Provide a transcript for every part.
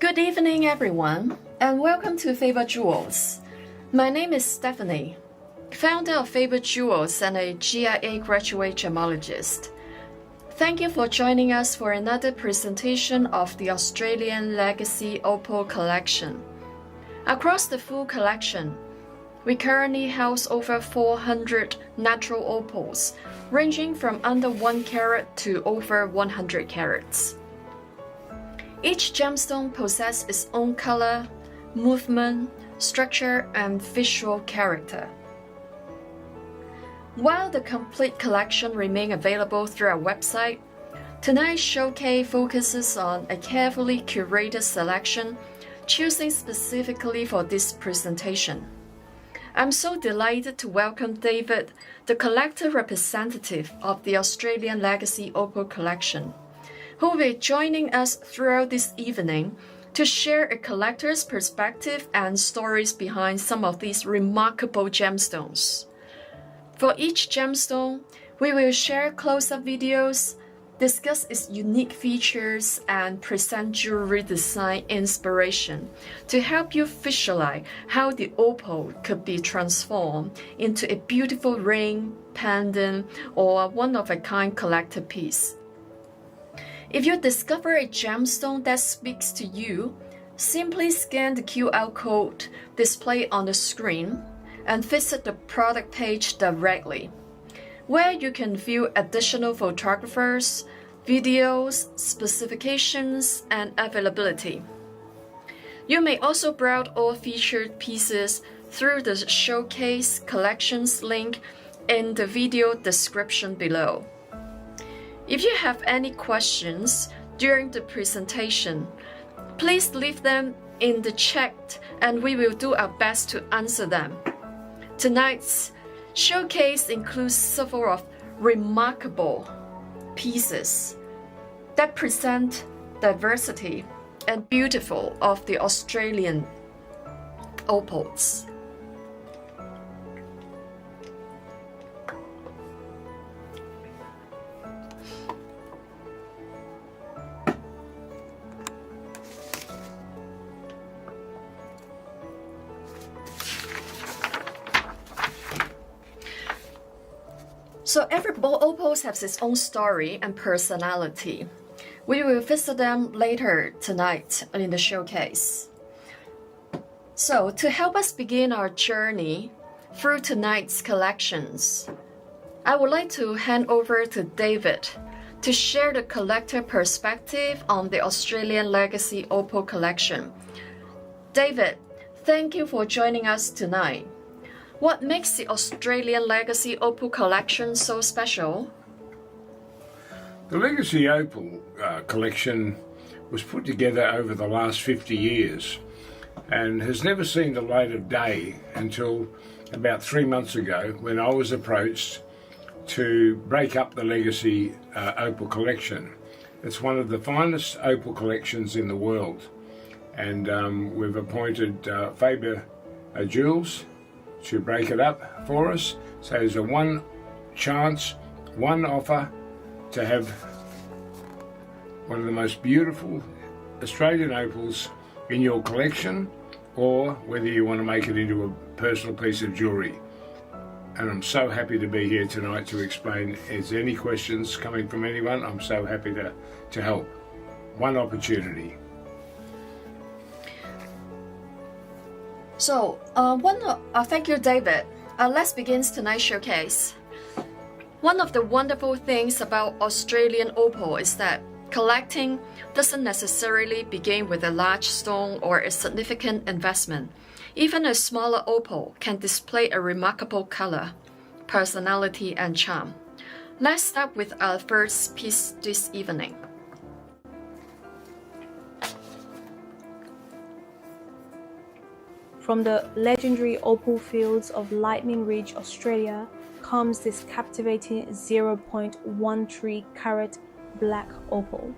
Good evening, everyone, and welcome to Faber Jewels. My name is Stephanie, founder of Faber Jewels and a GIA graduate gemmologist. Thank you for joining us for another presentation of the Australian Legacy Opal Collection. Across the full collection, we currently house over 400 natural opals, ranging from under 1 carat to over 100 carats. Each gemstone possesses its own color, movement, structure, and visual character. While the complete collection remains available through our website, tonight's showcase focuses on a carefully curated selection, chosen specifically for this presentation. I'm so delighted to welcome David, the collector representative of the Australian Legacy Opal Collection, who will be joining us throughout this evening to share a collector's perspective and stories behind some of these remarkable gemstones. For each gemstone, we will share close-up videos, discuss its unique features, and present jewelry design inspiration to help you visualize how the opal could be transformed into a beautiful ring, pendant, or a one-of-a-kind collector piece. If you discover a gemstone that speaks to you, simply scan the QR code displayed on the screen and visit the product page directly, where you can view additional photographers, videos, specifications, and availability. You may also browse all featured pieces through the Showcase Collections link in the video description below. If you have any questions during the presentation, please leave them in the chat and we will do our best to answer them. Tonight's showcase includes several of remarkable pieces that present diversity and beautiful of the Australian opals. So every opals has its own story and personality. We will visit them later tonight in the showcase. So to help us begin our journey through tonight's collections, I would like to hand over to David to share the collector perspective on the Australian Legacy Opal Collection. David, thank you for joining us tonight. What makes the Australian Legacy Opal Collection so special? The Legacy Opal collection was put together over the last 50 years and has never seen the light of day until about 3 months ago when I was approached to break up the Legacy Opal collection. It's one of the finest opal collections in the world, and we've appointed Faber Jewels to break it up for us. So there's a one chance, one offer to have one of the most beautiful Australian opals in your collection, or whether you want to make it into a personal piece of jewellery. And I'm so happy to be here tonight to explain. Is there any questions coming from anyone? I'm so happy to help. One opportunity. So, thank you, David. Let's begin tonight's showcase. One of the wonderful things about Australian opal is that collecting doesn't necessarily begin with a large stone or a significant investment. Even a smaller opal can display a remarkable color, personality, and charm. Let's start with our first piece this evening. From the legendary opal fields of Lightning Ridge, Australia, comes this captivating 0.13 carat black opal.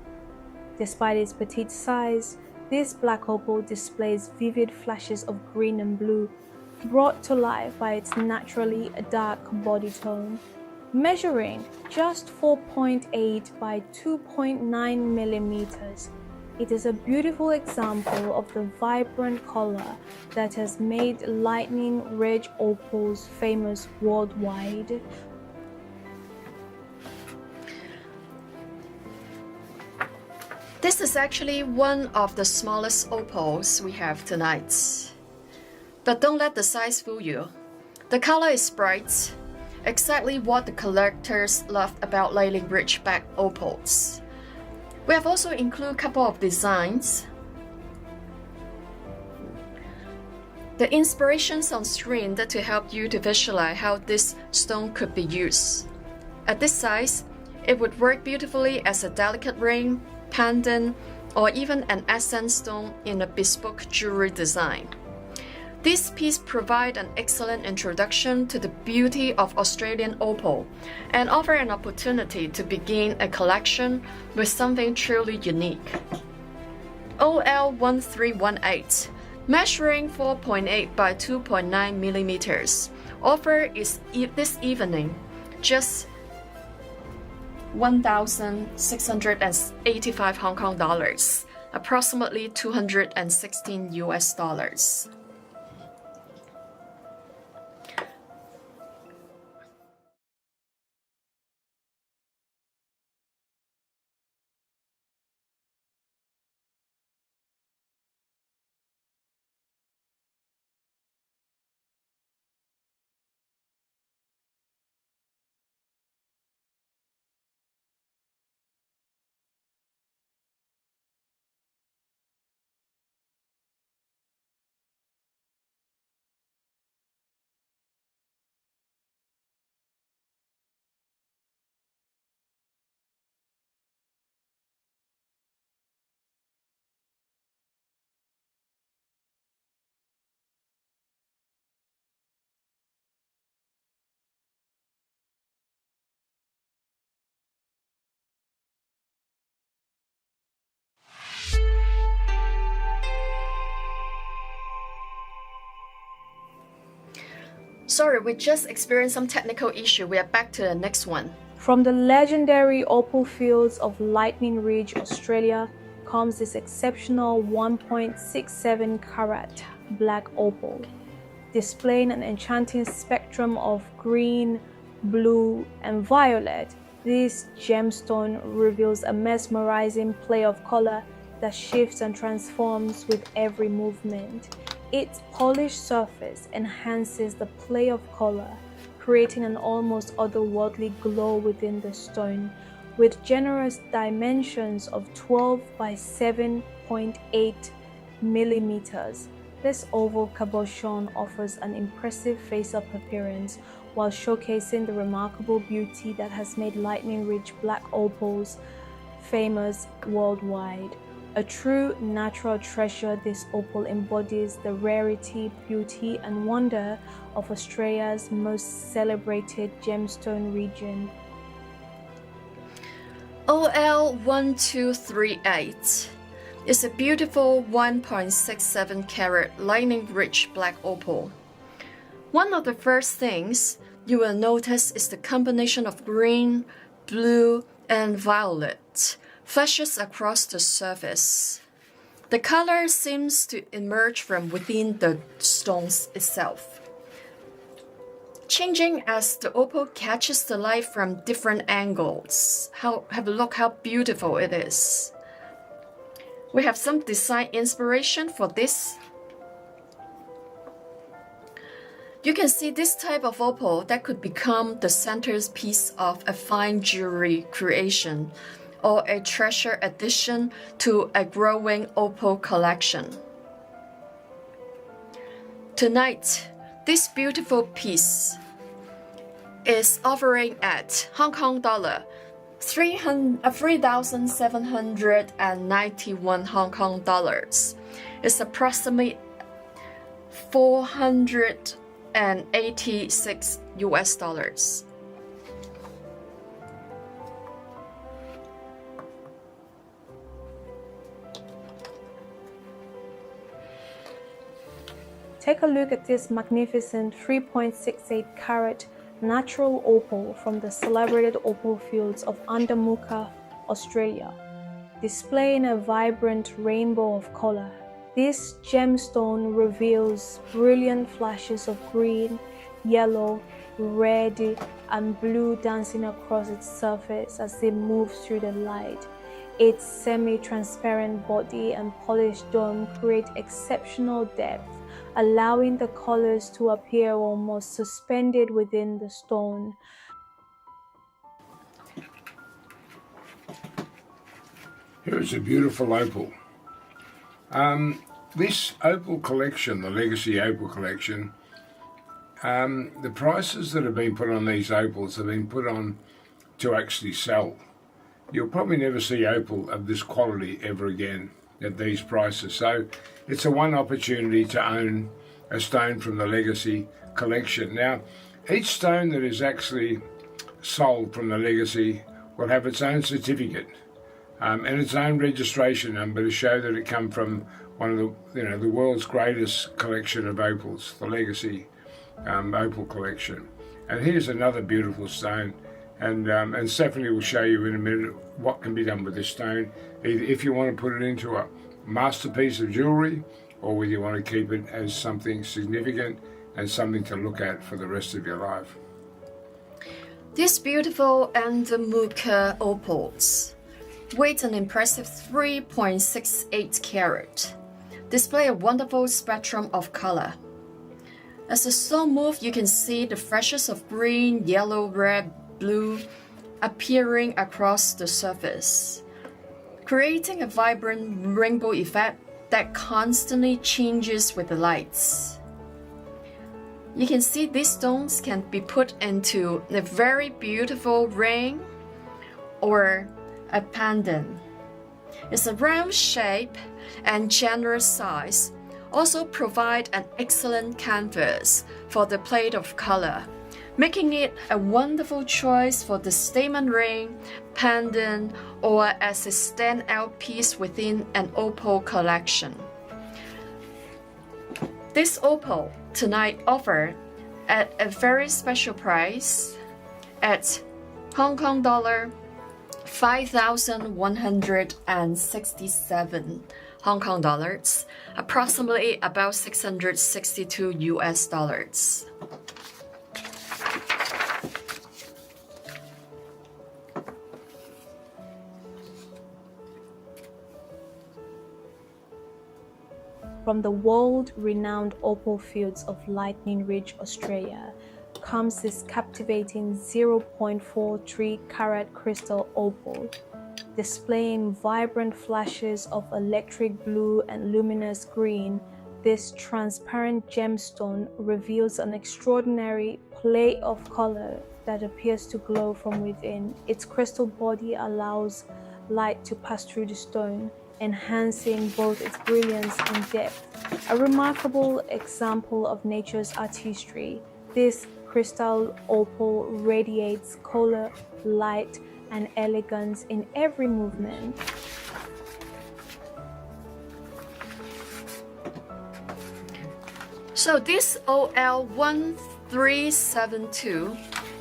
Despite its petite size, this black opal displays vivid flashes of green and blue, brought to life by its naturally dark body tone. Measuring just 4.8 by 2.9 millimeters, It is a beautiful example of the vibrant color that has made lightning ridge opals famous worldwide. This is actually one of the smallest opals we have tonight. But don't let the size fool you. The color is bright, exactly what the collectors love about lightning ridge black opals. We have also included a couple of designs. The inspirations on screen that to help you to visualize how this stone could be used. At this size, it would work beautifully as a delicate ring, pendant, or even an accent stone in a bespoke jewelry design. This piece provides an excellent introduction to the beauty of Australian opal and offer an opportunity to begin a collection with something truly unique. OL1318, measuring 4.8 by 2.9 millimeters, offer is this evening just 1,685 Hong Kong dollars, approximately 216 US dollars. Sorry, we just experienced some technical issue. We are back to the next one. From the legendary opal fields of Lightning Ridge, Australia, comes this exceptional 1.67 carat black opal, displaying an enchanting spectrum of green, blue, and violet. This gemstone reveals a mesmerizing play of color that shifts and transforms with every movement. Its polished surface enhances the play of color, creating an almost otherworldly glow within the stone. With generous dimensions of 12 by 7.8 millimeters, this oval cabochon offers an impressive face-up appearance while showcasing the remarkable beauty that has made Lightning Ridge black opals famous worldwide. A true natural treasure, this opal embodies the rarity, beauty, and wonder of Australia's most celebrated gemstone region. OL1238 is a beautiful 1.67 carat lightning rich black opal. One of the first things you will notice is the combination of green, blue, and violet flashes across the surface. The color seems to emerge from within the stones itself, changing as the opal catches the light from different angles. Have a look how beautiful it is. We have some design inspiration for this. You can see this type of opal that could become the centerpiece of a fine jewelry creation or a treasure addition to a growing opal collection. Tonight, this beautiful piece is offering at Hong Kong dollar 3,791 Hong Kong dollars. It's approximately 486 US dollars. Take a look at this magnificent 3.68 carat natural opal from the celebrated opal fields of Andamooka, Australia. displaying a vibrant rainbow of color. This gemstone reveals brilliant flashes of green, yellow, red, and blue dancing across its surface as it moves through the light. Its semi-transparent body and polished dome create exceptional depth, allowing the colors to appear almost suspended within the stone. Here is a beautiful opal. This opal collection, the Legacy Opal Collection, the prices that have been put on these opals have been put on to actually sell. You'll probably never see opal of this quality ever again at these prices. So it's a one opportunity to own a stone from the Legacy collection. Now, each stone that is actually sold from the Legacy will have its own certificate and its own registration number to show that it come from one of the world's greatest collection of opals, the Legacy Opal Collection. And here's another beautiful stone, and Stephanie will show you in a minute what can be done with this stone, either if you want to put it into a masterpiece of jewellery, or whether you want to keep it as something significant and something to look at for the rest of your life. These beautiful Andamooka opals, weight an impressive 3.68 carat, display a wonderful spectrum of color. As the stone moves, you can see the flashes of green, yellow, red, blue appearing across the surface, creating a vibrant rainbow effect that constantly changes with the lights. You can see these stones can be put into a very beautiful ring or a pendant. It's a round shape and generous size, also provide an excellent canvas for the plate of color, making it a wonderful choice for the statement ring, pendant, or as a standout piece within an opal collection. This opal tonight offered at a very special price at Hong Kong dollar 5,167 Hong Kong dollars, approximately about 662 US dollars. From the world-renowned opal fields of Lightning Ridge, Australia, comes this captivating 0.43 carat crystal opal, displaying vibrant flashes of electric blue and luminous green. This transparent gemstone reveals an extraordinary play of color that appears to glow from within. Its crystal body allows light to pass through the stone, enhancing both its brilliance and depth. A remarkable example of nature's artistry, this crystal opal radiates color, light, and elegance in every movement. So this OL1372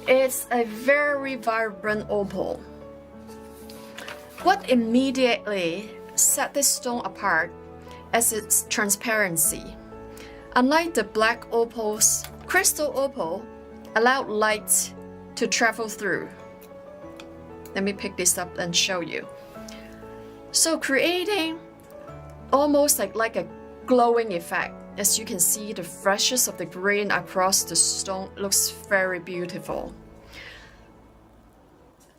is a very vibrant opal. What immediately set this stone apart is its transparency. Unlike the black opals, crystal opal allowed light to travel through. Let me pick this up and show you. So creating almost like a glowing effect. As you can see, the flashes of the green across the stone looks very beautiful.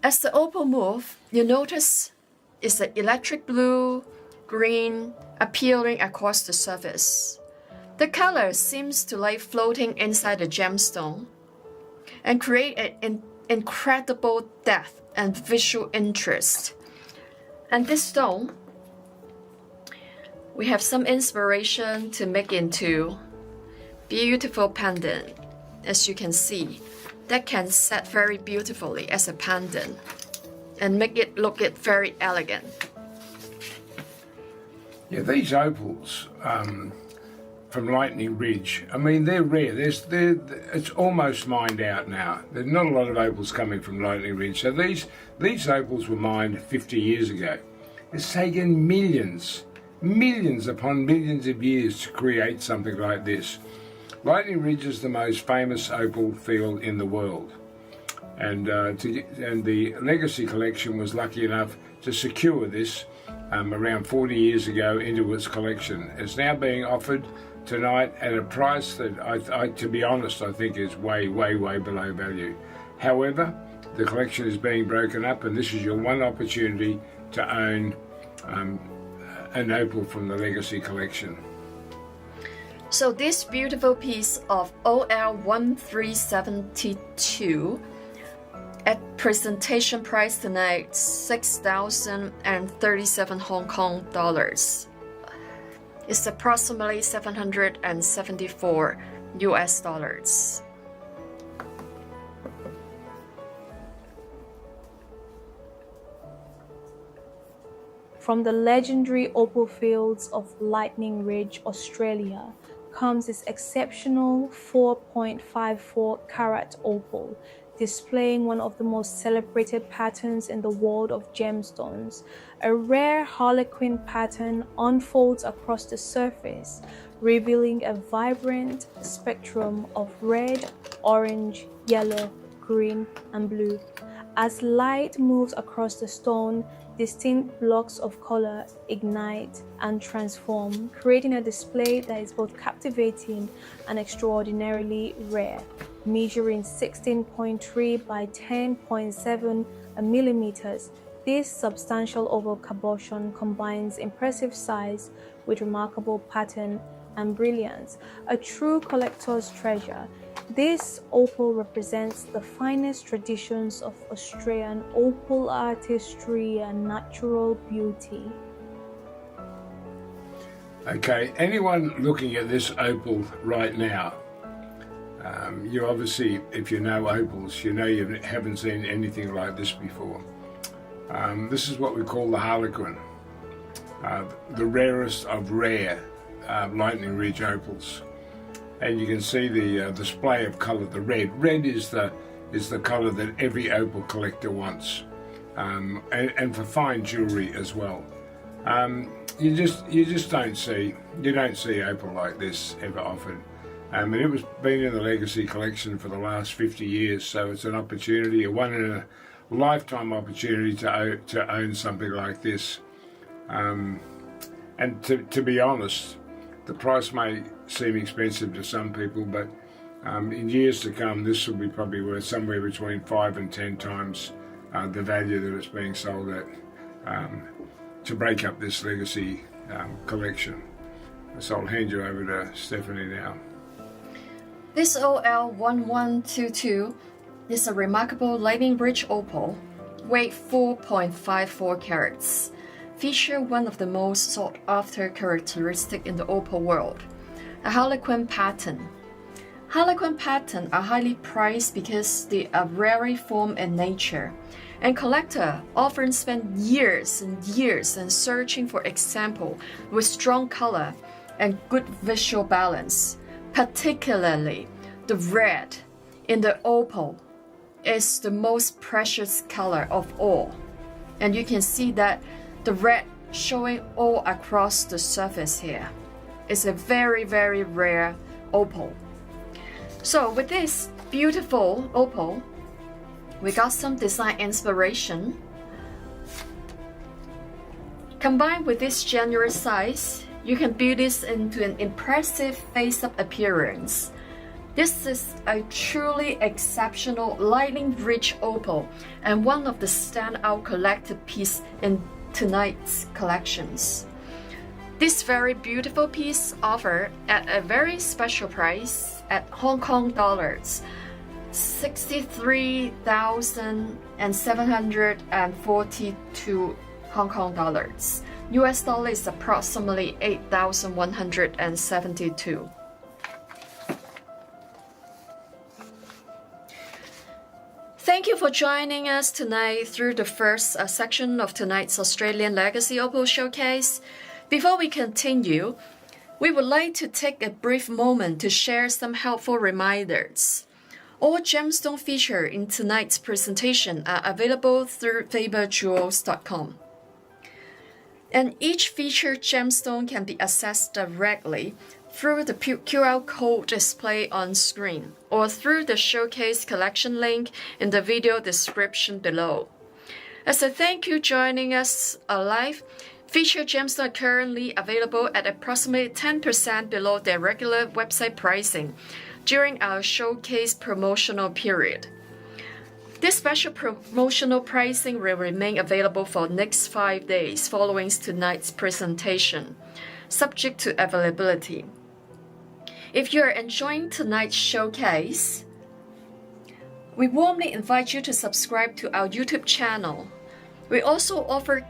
As the opal moves, you notice it's the electric blue, green appearing across the surface. The color seems to like floating inside the gemstone and create an incredible depth and visual interest. And this stone, we have some inspiration to make into beautiful pendant. As you can see, that can set very beautifully as a pendant and make it look very elegant. Yeah, these opals from Lightning Ridge, I mean, they're rare. It's almost mined out now. There's not a lot of opals coming from Lightning Ridge. So these opals were mined 50 years ago. It's taken millions upon millions of years to create something like this. Lightning Ridge is the most famous opal field in the world, and the Legacy Collection was lucky enough to secure this around 40 years ago into its collection. It's now being offered tonight at a price that I to be honest, I think is way below value. However, the collection is being broken up, and this is your one opportunity to own an opal from the Legacy Collection. So this beautiful piece of OL 1372 at presentation price tonight, 6,037 Hong Kong dollars. It's approximately 774 US dollars. From the legendary opal fields of Lightning Ridge, Australia, comes this exceptional 4.54 carat opal, displaying one of the most celebrated patterns in the world of gemstones. A rare harlequin pattern unfolds across the surface, revealing a vibrant spectrum of red, orange, yellow, green, and blue. As light moves across the stone, distinct blocks of color ignite and transform, creating a display that is both captivating and extraordinarily rare. Measuring 16.3 by 10.7 millimeters, this substantial oval cabochon combines impressive size with remarkable pattern and brilliance, a true collector's treasure. This opal represents the finest traditions of Australian opal artistry and natural beauty. Okay, anyone looking at this opal right now, you obviously, if you know opals, you know you haven't seen anything like this before. This is what we call the harlequin, the rarest of rare Lightning Ridge opals. And you can see the display of colour. The red is the colour that every opal collector wants, and for fine jewellery as well. You don't see opal like this ever offered. And it was been in the Legacy Collection for the last 50 years, so it's an opportunity, a one in a lifetime opportunity to own something like this. And to be honest, the price may seem expensive to some people, but in years to come, this will be probably worth somewhere between 5 and 10 times the value that it's being sold at, to break up this Legacy collection. So I'll hand you over to Stephanie now. This OL 1122 is a remarkable Lightning Ridge opal, weight 4.54 carats. Feature one of the most sought-after characteristics in the opal world, a harlequin pattern. Harlequin patterns are highly prized because they are rarely formed in nature, and collectors often spend years and years in searching for examples with strong color and good visual balance. Particularly, the red in the opal is the most precious color of all, and you can see that the red showing all across the surface here. It's a very rare opal. So with this beautiful opal, we got some design inspiration. Combined with this generous size, you can build this into an impressive face-up appearance. This is a truly exceptional Lightning Ridge opal and one of the standout collected pieces in tonight's collections. This very beautiful piece offered at a very special price at Hong Kong dollars, 63,742 Hong Kong dollars. US dollar is approximately 8,172. Thank you for joining us tonight through the first section of tonight's Australian Legacy Opal Showcase. Before we continue, we would like to take a brief moment to share some helpful reminders. All gemstone featured in tonight's presentation are available through faberjewels.com. And each featured gemstone can be accessed directly through the QR code displayed on screen or through the showcase collection link in the video description below. As a thank you joining us live, featured gemstones are currently available at approximately 10% below their regular website pricing during our showcase promotional period. This special promotional pricing will remain available for the next 5 days following tonight's presentation, subject to availability. If you are enjoying tonight's showcase, we warmly invite you to subscribe to our YouTube channel. We also offer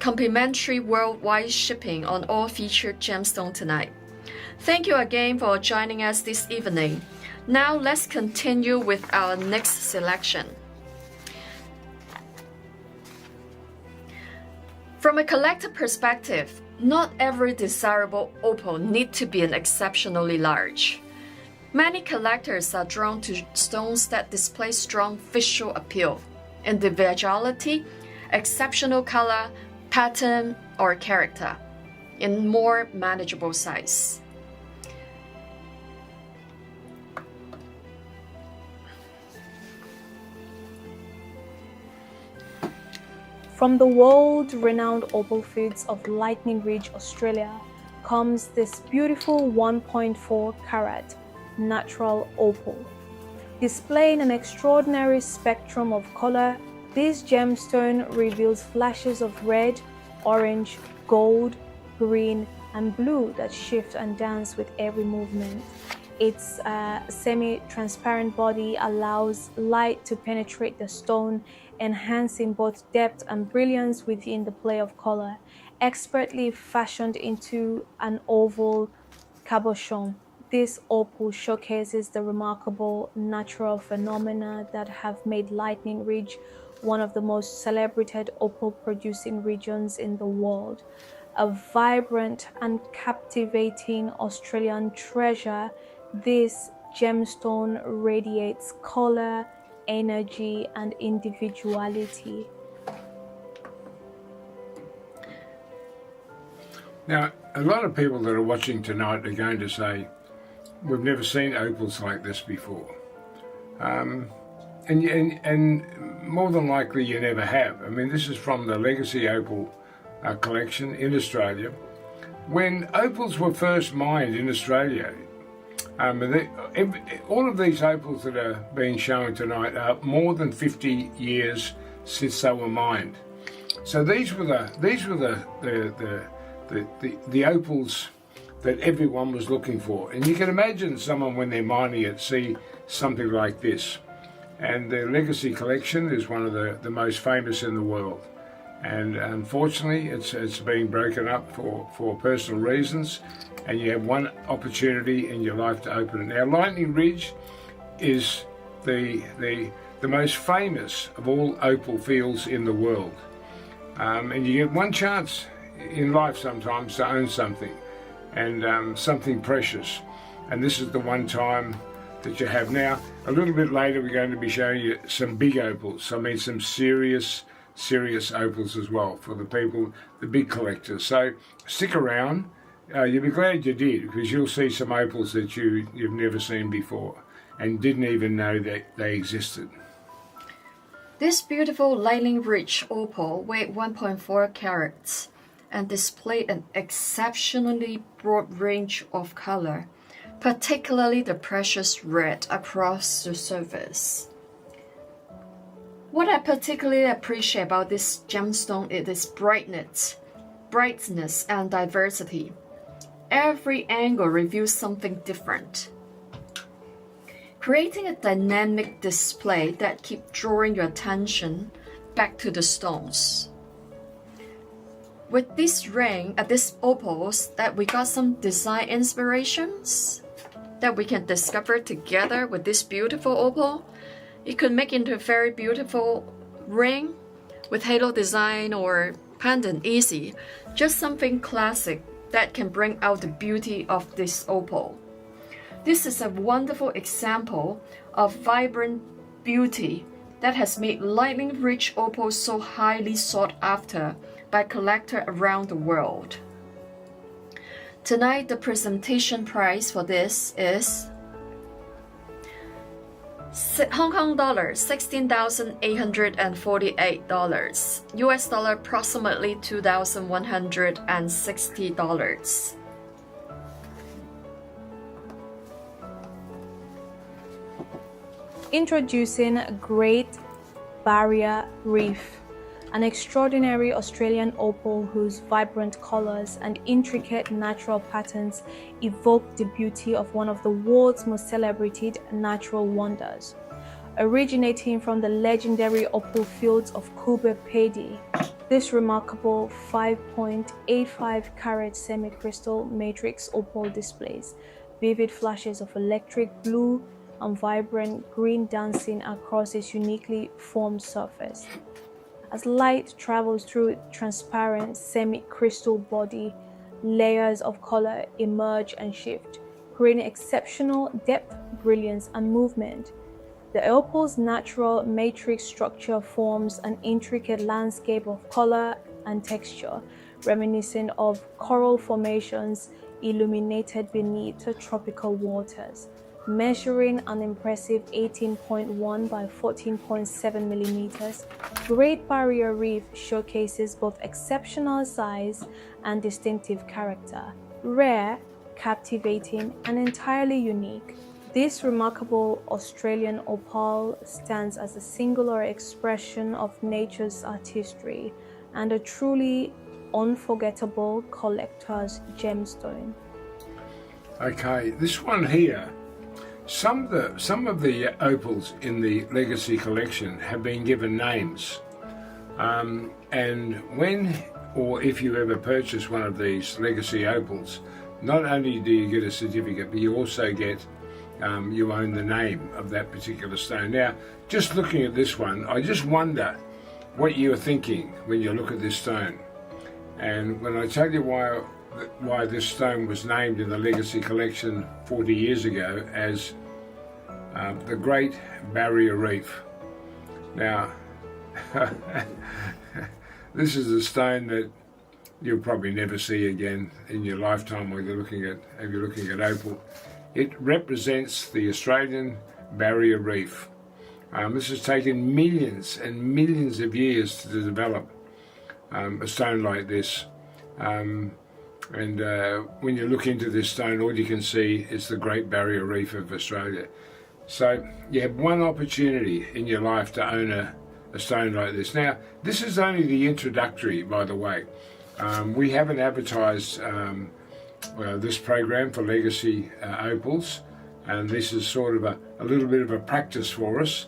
complimentary worldwide shipping on all featured gemstones tonight. Thank you again for joining us this evening. Now let's continue with our next selection. From a collector perspective, not every desirable opal needs to be an exceptionally large. Many collectors are drawn to stones that display strong visual appeal, individuality, exceptional color, pattern, or character in more manageable size. From the world-renowned opal fields of Lightning Ridge, Australia, comes this beautiful 1.4 carat natural opal. Displaying an extraordinary spectrum of color, this gemstone reveals flashes of red, orange, gold, green, and blue that shift and dance with every movement. Its semi-transparent body allows light to penetrate the stone, enhancing both depth and brilliance within the play of color. Expertly fashioned into an oval cabochon, this opal showcases the remarkable natural phenomena that have made Lightning Ridge one of the most celebrated opal-producing regions in the world. A vibrant and captivating Australian treasure, this gemstone radiates color, energy, and individuality. Now, a lot of people that are watching tonight are going to say, we've never seen opals like this before. And more than likely you never have. I mean, this is from the Legacy Opal Collection in Australia. When opals were first mined in Australia, all of these opals that are being shown tonight are more than 50 years since they were mined. So these were the opals that everyone was looking for. And you can imagine someone when they're mining it see something like this. And the Legacy Collection is one of the most famous in the world. And unfortunately, it's being broken up for personal reasons, and you have one opportunity in your life to open it. Now, Lightning Ridge is the most famous of all opal fields in the world. And you get one chance in life sometimes to own something, and something precious. And this is the one time that you have. Now, a little bit later, we're going to be showing you some big opals. I mean, some serious opals as well for the people, the big collectors. So stick around. You'll be glad you did, because you'll see some opals that you've never seen before and didn't even know that they existed. This beautiful Lightning Ridge opal weighed 1.4 carats and displayed an exceptionally broad range of color, particularly the precious red across the surface. What I particularly appreciate about this gemstone is its brightness and diversity. Every angle reveals something different, creating a dynamic display that keeps drawing your attention back to the stones. With this ring, these opals, that we got some design inspirations that we can discover together with this beautiful opal. It could make into a very beautiful ring with halo design or pendant, easy. Just something classic that can bring out the beauty of this opal. This is a wonderful example of vibrant beauty that has made Lightning Ridge opal so highly sought after by collectors around the world. Tonight, the presentation price for this is Hong Kong dollar $16,848, US dollar approximately $2,160. Introducing Great Barrier Reef, an extraordinary Australian opal whose vibrant colors and intricate natural patterns evoke the beauty of one of the world's most celebrated natural wonders. Originating from the legendary opal fields of Coober Pedy, this remarkable 5.85 carat semi-crystal matrix opal displays vivid flashes of electric blue and vibrant green dancing across its uniquely formed surface. As light travels through its transparent semi-crystal body, layers of color emerge and shift, creating exceptional depth, brilliance, and movement. The opal's natural matrix structure forms an intricate landscape of color and texture, reminiscent of coral formations illuminated beneath the tropical waters. Measuring an impressive 18.1 by 14.7 millimeters, Great Barrier Reef showcases both exceptional size and distinctive character. Rare, captivating, and entirely unique, this remarkable Australian opal stands as a singular expression of nature's artistry and a truly unforgettable collector's gemstone. Okay, this one here. Some of the opals in the Legacy collection have been given names, and when or if you ever purchase one of these Legacy opals, not only do you get a certificate, but you also get you own the name of that particular stone. Now, just looking at this one, I just wonder what you're thinking when you look at this stone. And when I tell you why this stone was named in the Legacy collection 40 years ago as the Great Barrier Reef. Now, this is a stone that you'll probably never see again in your lifetime if you're looking at opal. It represents the Australian Barrier Reef. This has taken millions and millions of years to develop a stone like this. And when you look into this stone, all you can see is the Great Barrier Reef of Australia. So you have one opportunity in your life to own a stone like this. Now, this is only the introductory, by the way. We haven't advertised this program for Legacy Opals, and this is sort of a little bit of a practice for us.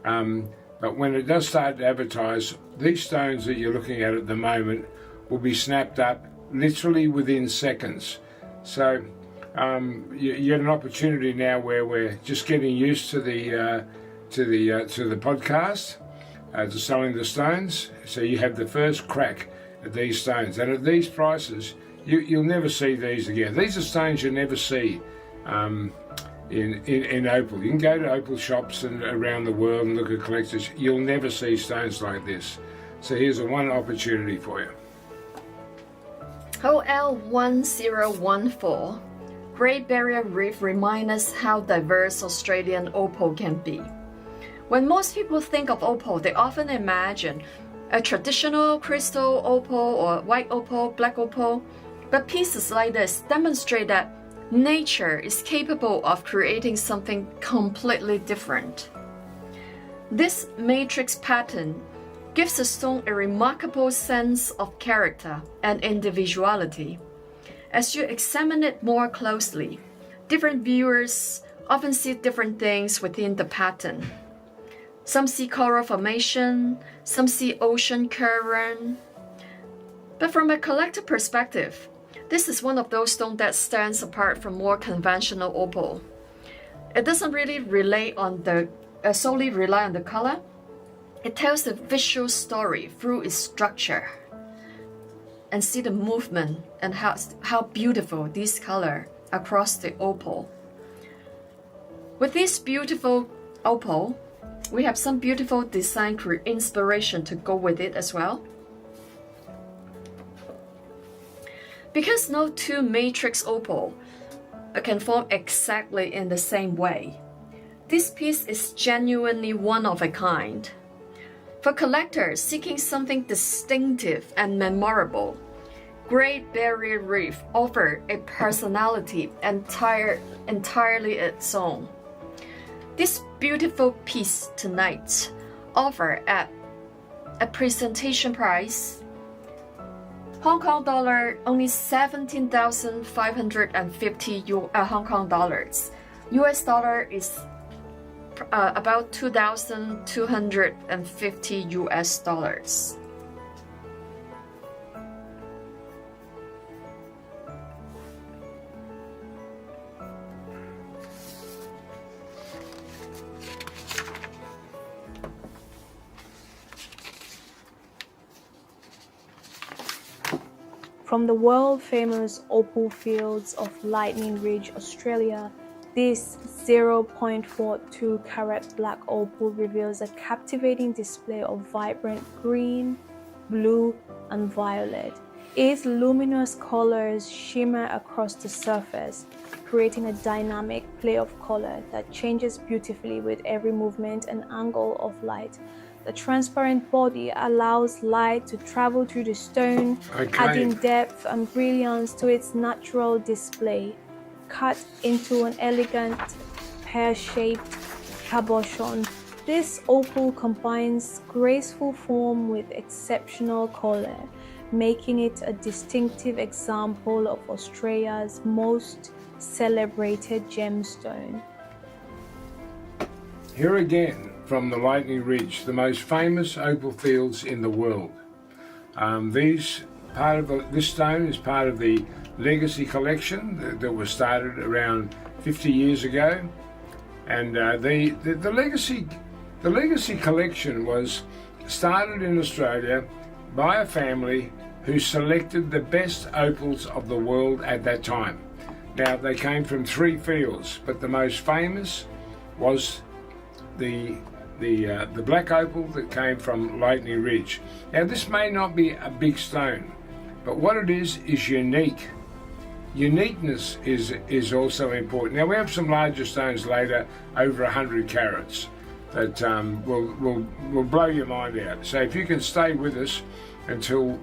But when it does start to advertise, these stones that you're looking at the moment will be snapped up literally within seconds. So you get an opportunity now where we're just getting used to the podcast, to selling the stones. So you have the first crack at these stones, and at these prices, you'll never see these again. These are stones you'll never see in opal. You can go to opal shops and around the world and look at collectors. You'll never see stones like this. So here's one opportunity for you. OL1014, Great Barrier Reef reminds us how diverse Australian opal can be. When most people think of opal, they often imagine a traditional crystal opal or white opal, black opal, but pieces like this demonstrate that nature is capable of creating something completely different. This matrix pattern gives the stone a remarkable sense of character and individuality. As you examine it more closely, different viewers often see different things within the pattern. Some see coral formation, some see ocean current. But from a collector perspective, this is one of those stones that stands apart from more conventional opal. It doesn't really solely rely on the color. It tells a visual story through its structure. And see the movement and how beautiful these colors across the opal. With this beautiful opal, we have some beautiful design inspiration to go with it as well. Because no two matrix opal can form exactly in the same way, this piece is genuinely one of a kind. For collectors seeking something distinctive and memorable, Great Barrier Reef offers a personality entirely its own. This beautiful piece tonight offers at a presentation price Hong Kong dollar only 17,550 Hong Kong dollars. US dollar is about 2,250 US dollars. From the world-famous opal fields of Lightning Ridge, Australia, this 0.42 carat black opal reveals a captivating display of vibrant green, blue, and violet. Its luminous colors shimmer across the surface, creating a dynamic play of color that changes beautifully with every movement and angle of light. The transparent body allows light to travel through the stone, adding depth and brilliance to its natural display. Cut into an elegant pear-shaped cabochon, this opal combines graceful form with exceptional color, making it a distinctive example of Australia's most celebrated gemstone. Here again, from the Lightning Ridge, the most famous opal fields in the world. This stone is part of the Legacy Collection that was started around 50 years ago, and the Legacy Collection was started in Australia by a family who selected the best opals of the world at that time. Now, they came from 3 fields, but the most famous was the black opal that came from Lightning Ridge. Now, this may not be a big stone, but what it is unique. Uniqueness is also important. Now, we have some larger stones later, over 100 carats, that will blow your mind out. So if you can stay with us until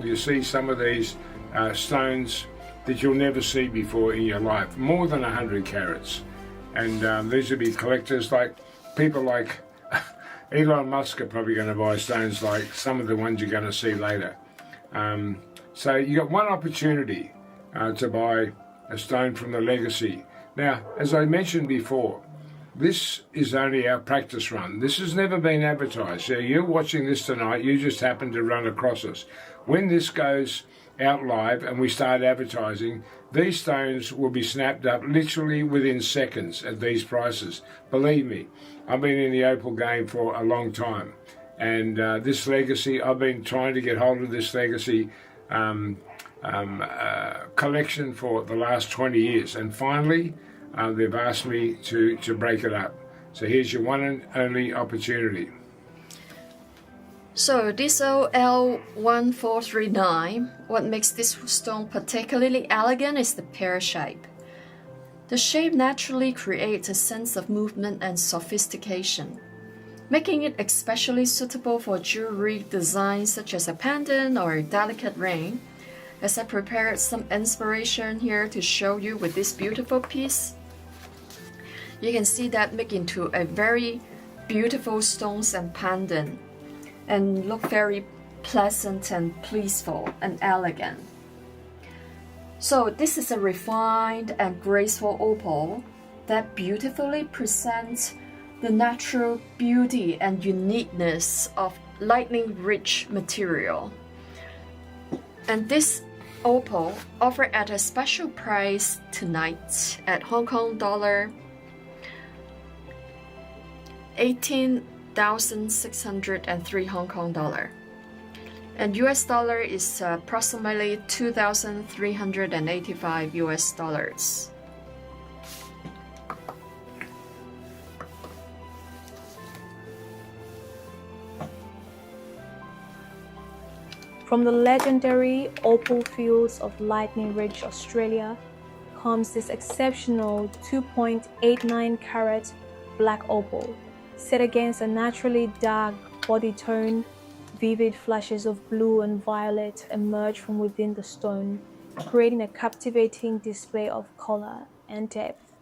you see some of these stones that you'll never see before in your life, more than 100 carats. And these will be collectors, like people like Elon Musk are probably going to buy stones like some of the ones you're going to see later. So you got one opportunity to buy a stone from the Legacy. Now, as I mentioned before, this is only our practice run. This has never been advertised. So you're watching this tonight, you just happen to run across us. When this goes out live and we start advertising, these stones will be snapped up literally within seconds at these prices. Believe me, I've been in the opal game for a long time, and this Legacy, I've been trying to get hold of this Legacy collection for the last 20 years, and finally they've asked me to break it up. So here's your one and only opportunity. So this OL1439, what makes this stone particularly elegant is the pear shape. The shape naturally creates a sense of movement and sophistication, making it especially suitable for jewelry designs such as a pendant or a delicate ring. As I prepared some inspiration here to show you with this beautiful piece, you can see that make into a very beautiful stones and pendant, and look very pleasant and pleaseful and elegant. So this is a refined and graceful opal that beautifully presents the natural beauty and uniqueness of Lightning Ridge material. And this opal offered at a special price tonight at Hong Kong dollar 18,603 Hong Kong dollar, and US dollar is approximately 2,385 US dollars. From the legendary opal fields of Lightning-rich Australia comes this exceptional 2.89 carat black opal, set against a naturally dark body tone. Vivid flashes of blue and violet emerge from within the stone, creating a captivating display of color and depth.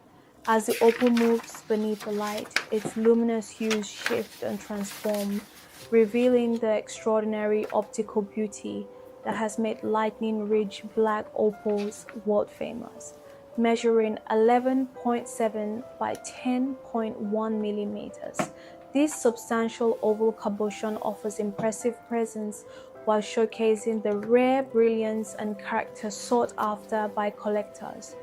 As the opal moves beneath the light, its luminous hues shift and transform, revealing the extraordinary optical beauty that has made lightning-rich black opals world famous. Measuring 11.7 by 10.1 millimeters, this substantial oval cabochon offers impressive presence while showcasing the rare brilliance and character sought after by collectors.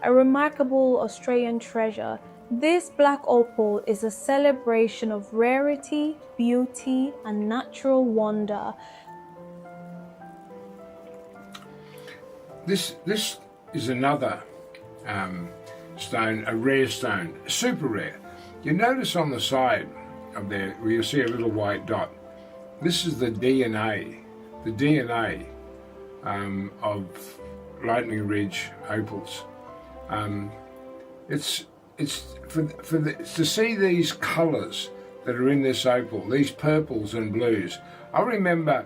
A remarkable Australian treasure, this black opal is a celebration of rarity, beauty, and natural wonder. This is another stone, a rare stone, super rare. You notice on the side of there where you see a little white dot. This is the DNA of Lightning Ridge opals. It's to see these colours that are in this opal, these purples and blues. I remember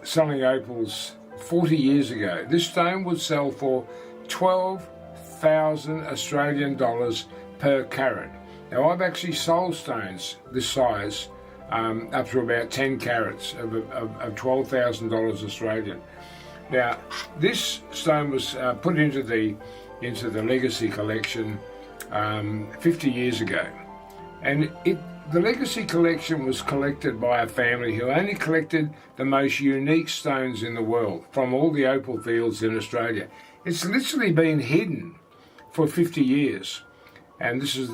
selling opals 40 years ago. This stone would sell for 12,000 Australian dollars per carat. Now I've actually sold stones this size up to about 10 carats of $12,000 Australian. Now this stone was put into the Legacy Collection 50 years ago, and the Legacy Collection was collected by a family who only collected the most unique stones in the world from all the opal fields in Australia. It's literally been hidden for 50 years, and this is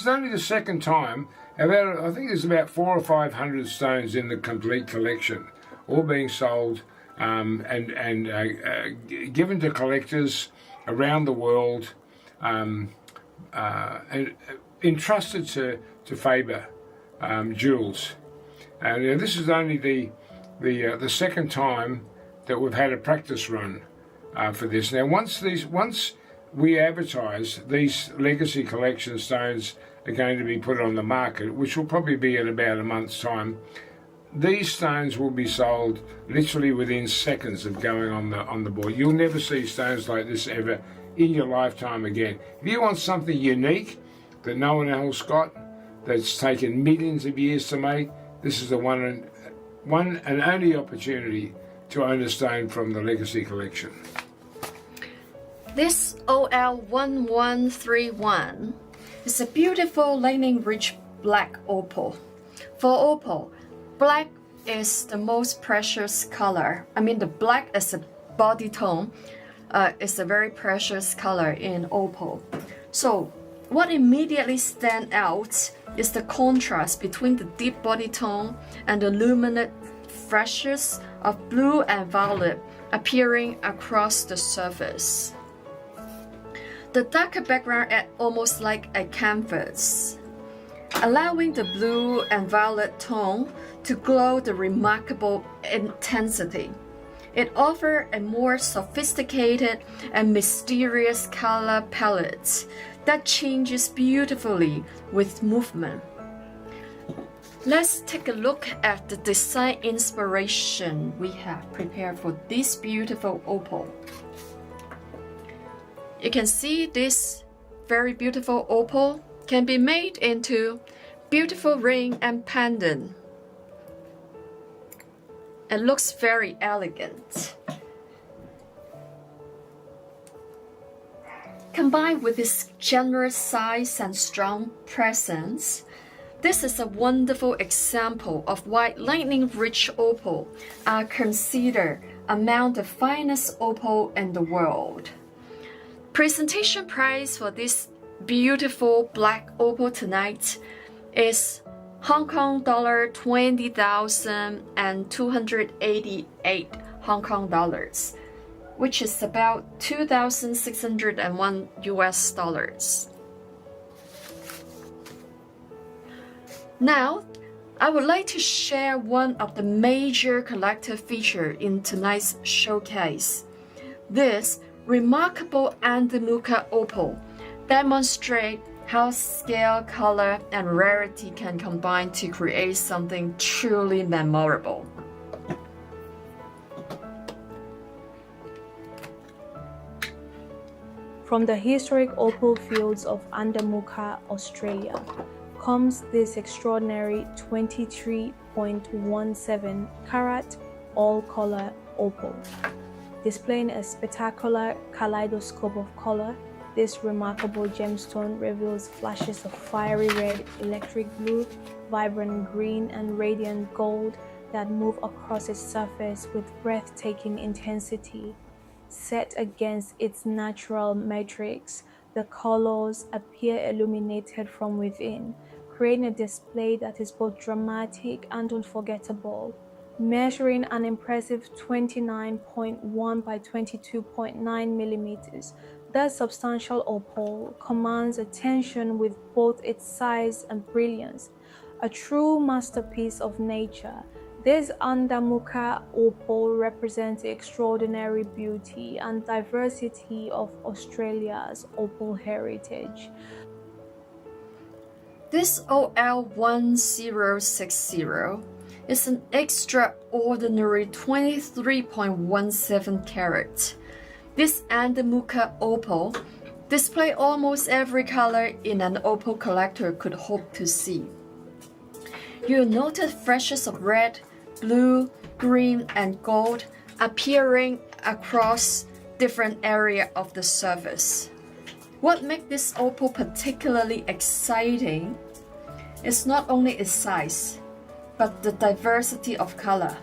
only the second time. I think there's about 400 or 500 stones in the complete collection, all being sold and given to collectors around the world, and entrusted to Faber jewels. And this is only the second time that we've had a practice run for this. Now, once we advertise, these Legacy Collection stones are going to be put on the market, which will probably be in about a month's time. These stones will be sold literally within seconds of going on the board. You'll never see stones like this ever in your lifetime again. If you want something unique that no one else got, that's taken millions of years to make, this is the one and only opportunity to own a stone from the Legacy Collection. This OL1131 is a beautiful lightning-rich black opal. For opal, black is the most precious color. I mean, the black as a body tone is a very precious color in opal. So what immediately stands out is the contrast between the deep body tone and the luminous flashes of blue and violet appearing across the surface. The darker background acts almost like a canvas, allowing the blue and violet tone to glow the remarkable intensity. It offers a more sophisticated and mysterious color palette that changes beautifully with movement. Let's take a look at the design inspiration we have prepared for this beautiful opal. You can see this very beautiful opal can be made into beautiful ring and pendant. It looks very elegant. Combined with its generous size and strong presence, this is a wonderful example of why lightning-rich opal are considered among the finest opal in the world. Presentation price for this beautiful black opal tonight is Hong Kong dollar 20,288 Hong Kong dollars, which is about 2,601 US dollars. Now, I would like to share one of the major collector features in tonight's showcase. This remarkable Andamooka opal demonstrates how scale, color, and rarity can combine to create something truly memorable. From the historic opal fields of Andamooka, Australia, comes this extraordinary 23.17 carat all-color opal. Displaying a spectacular kaleidoscope of color, this remarkable gemstone reveals flashes of fiery red, electric blue, vibrant green, and radiant gold that move across its surface with breathtaking intensity. Set against its natural matrix, the colors appear illuminated from within, creating a display that is both dramatic and unforgettable. Measuring an impressive 29.1 by 22.9 millimeters, the substantial opal commands attention with both its size and brilliance. A true masterpiece of nature, this Andamooka opal represents the extraordinary beauty and diversity of Australia's opal heritage. This OL1060 is an extraordinary 23.17 carat. This Andamooka opal displays almost every color in an opal collector could hope to see. You'll notice flashes of red, blue, green, and gold appearing across different areas of the surface. What makes this opal particularly exciting is not only its size, but the diversity of color.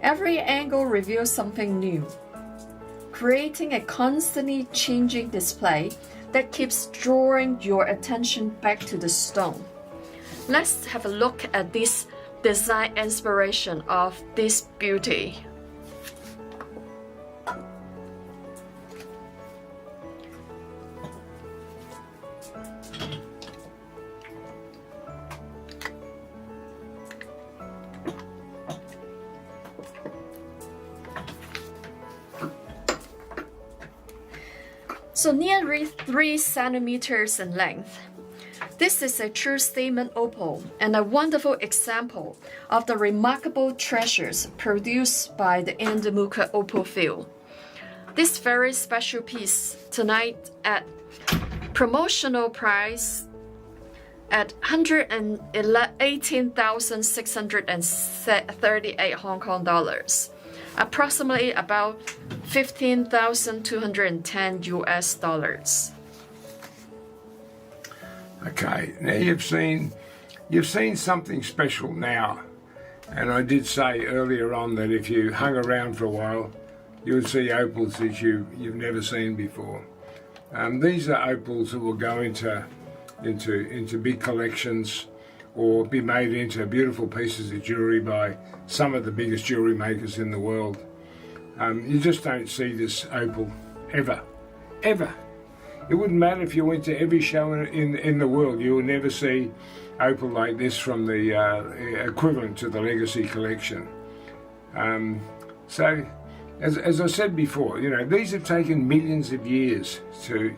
Every angle reveals something new, creating a constantly changing display that keeps drawing your attention back to the stone. Let's have a look at this design inspiration of this beauty. So nearly 3 centimeters in length. This is a true statement opal and a wonderful example of the remarkable treasures produced by the Andamooka opal field. This very special piece tonight at promotional price at 118,638 Hong Kong dollars, approximately about 15,210 US dollars. Okay, now you've seen something special now, and I did say earlier on that if you hung around for a while, you would see opals that you've never seen before. These are opals that will go into big collections or be made into beautiful pieces of jewellery by some of the biggest jewellery makers in the world. You just don't see this opal ever. It wouldn't matter if you went to every show in the world, you will never see opal like this from the equivalent to the Legacy Collection. So, as I said before, you know, these have taken millions of years to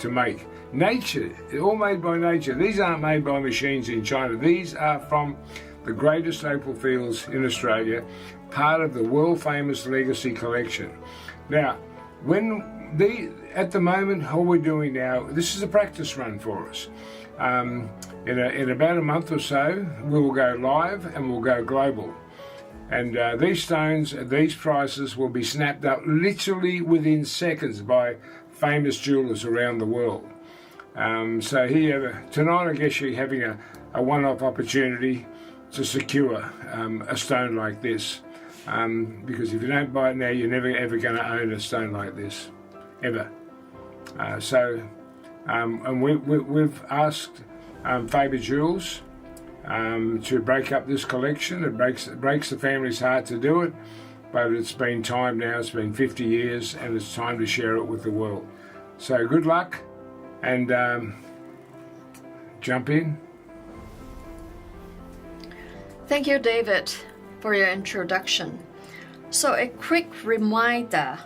make. Nature, all made by nature. These aren't made by machines in China. These are from the greatest opal fields in Australia, part of the world-famous Legacy Collection. Now, at the moment, all we're doing now, this is a practice run for us. In about a month or so, we will go live and we'll go global. And these stones at these prices will be snapped up literally within seconds by famous jewelers around the world. So here, tonight I guess you're having a one-off opportunity to secure a stone like this. Because if you don't buy it now, you're never ever going to own a stone like this, ever. And we've asked Faber Jewels to break up this collection. It breaks the family's heart to do it, but it's been time now. It's been 50 years, and it's time to share it with the world. So good luck, and jump in. Thank you, David, for your introduction. So a quick reminder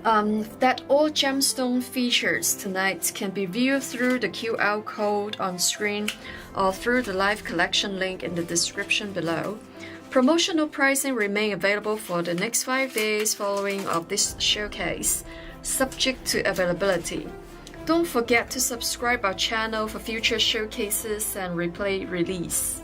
that all gemstone features tonight can be viewed through the QR code on screen or through the live collection link in the description below. Promotional pricing remain available for the next 5 days following of this showcase, subject to availability. Don't forget to subscribe our channel for future showcases and replay release.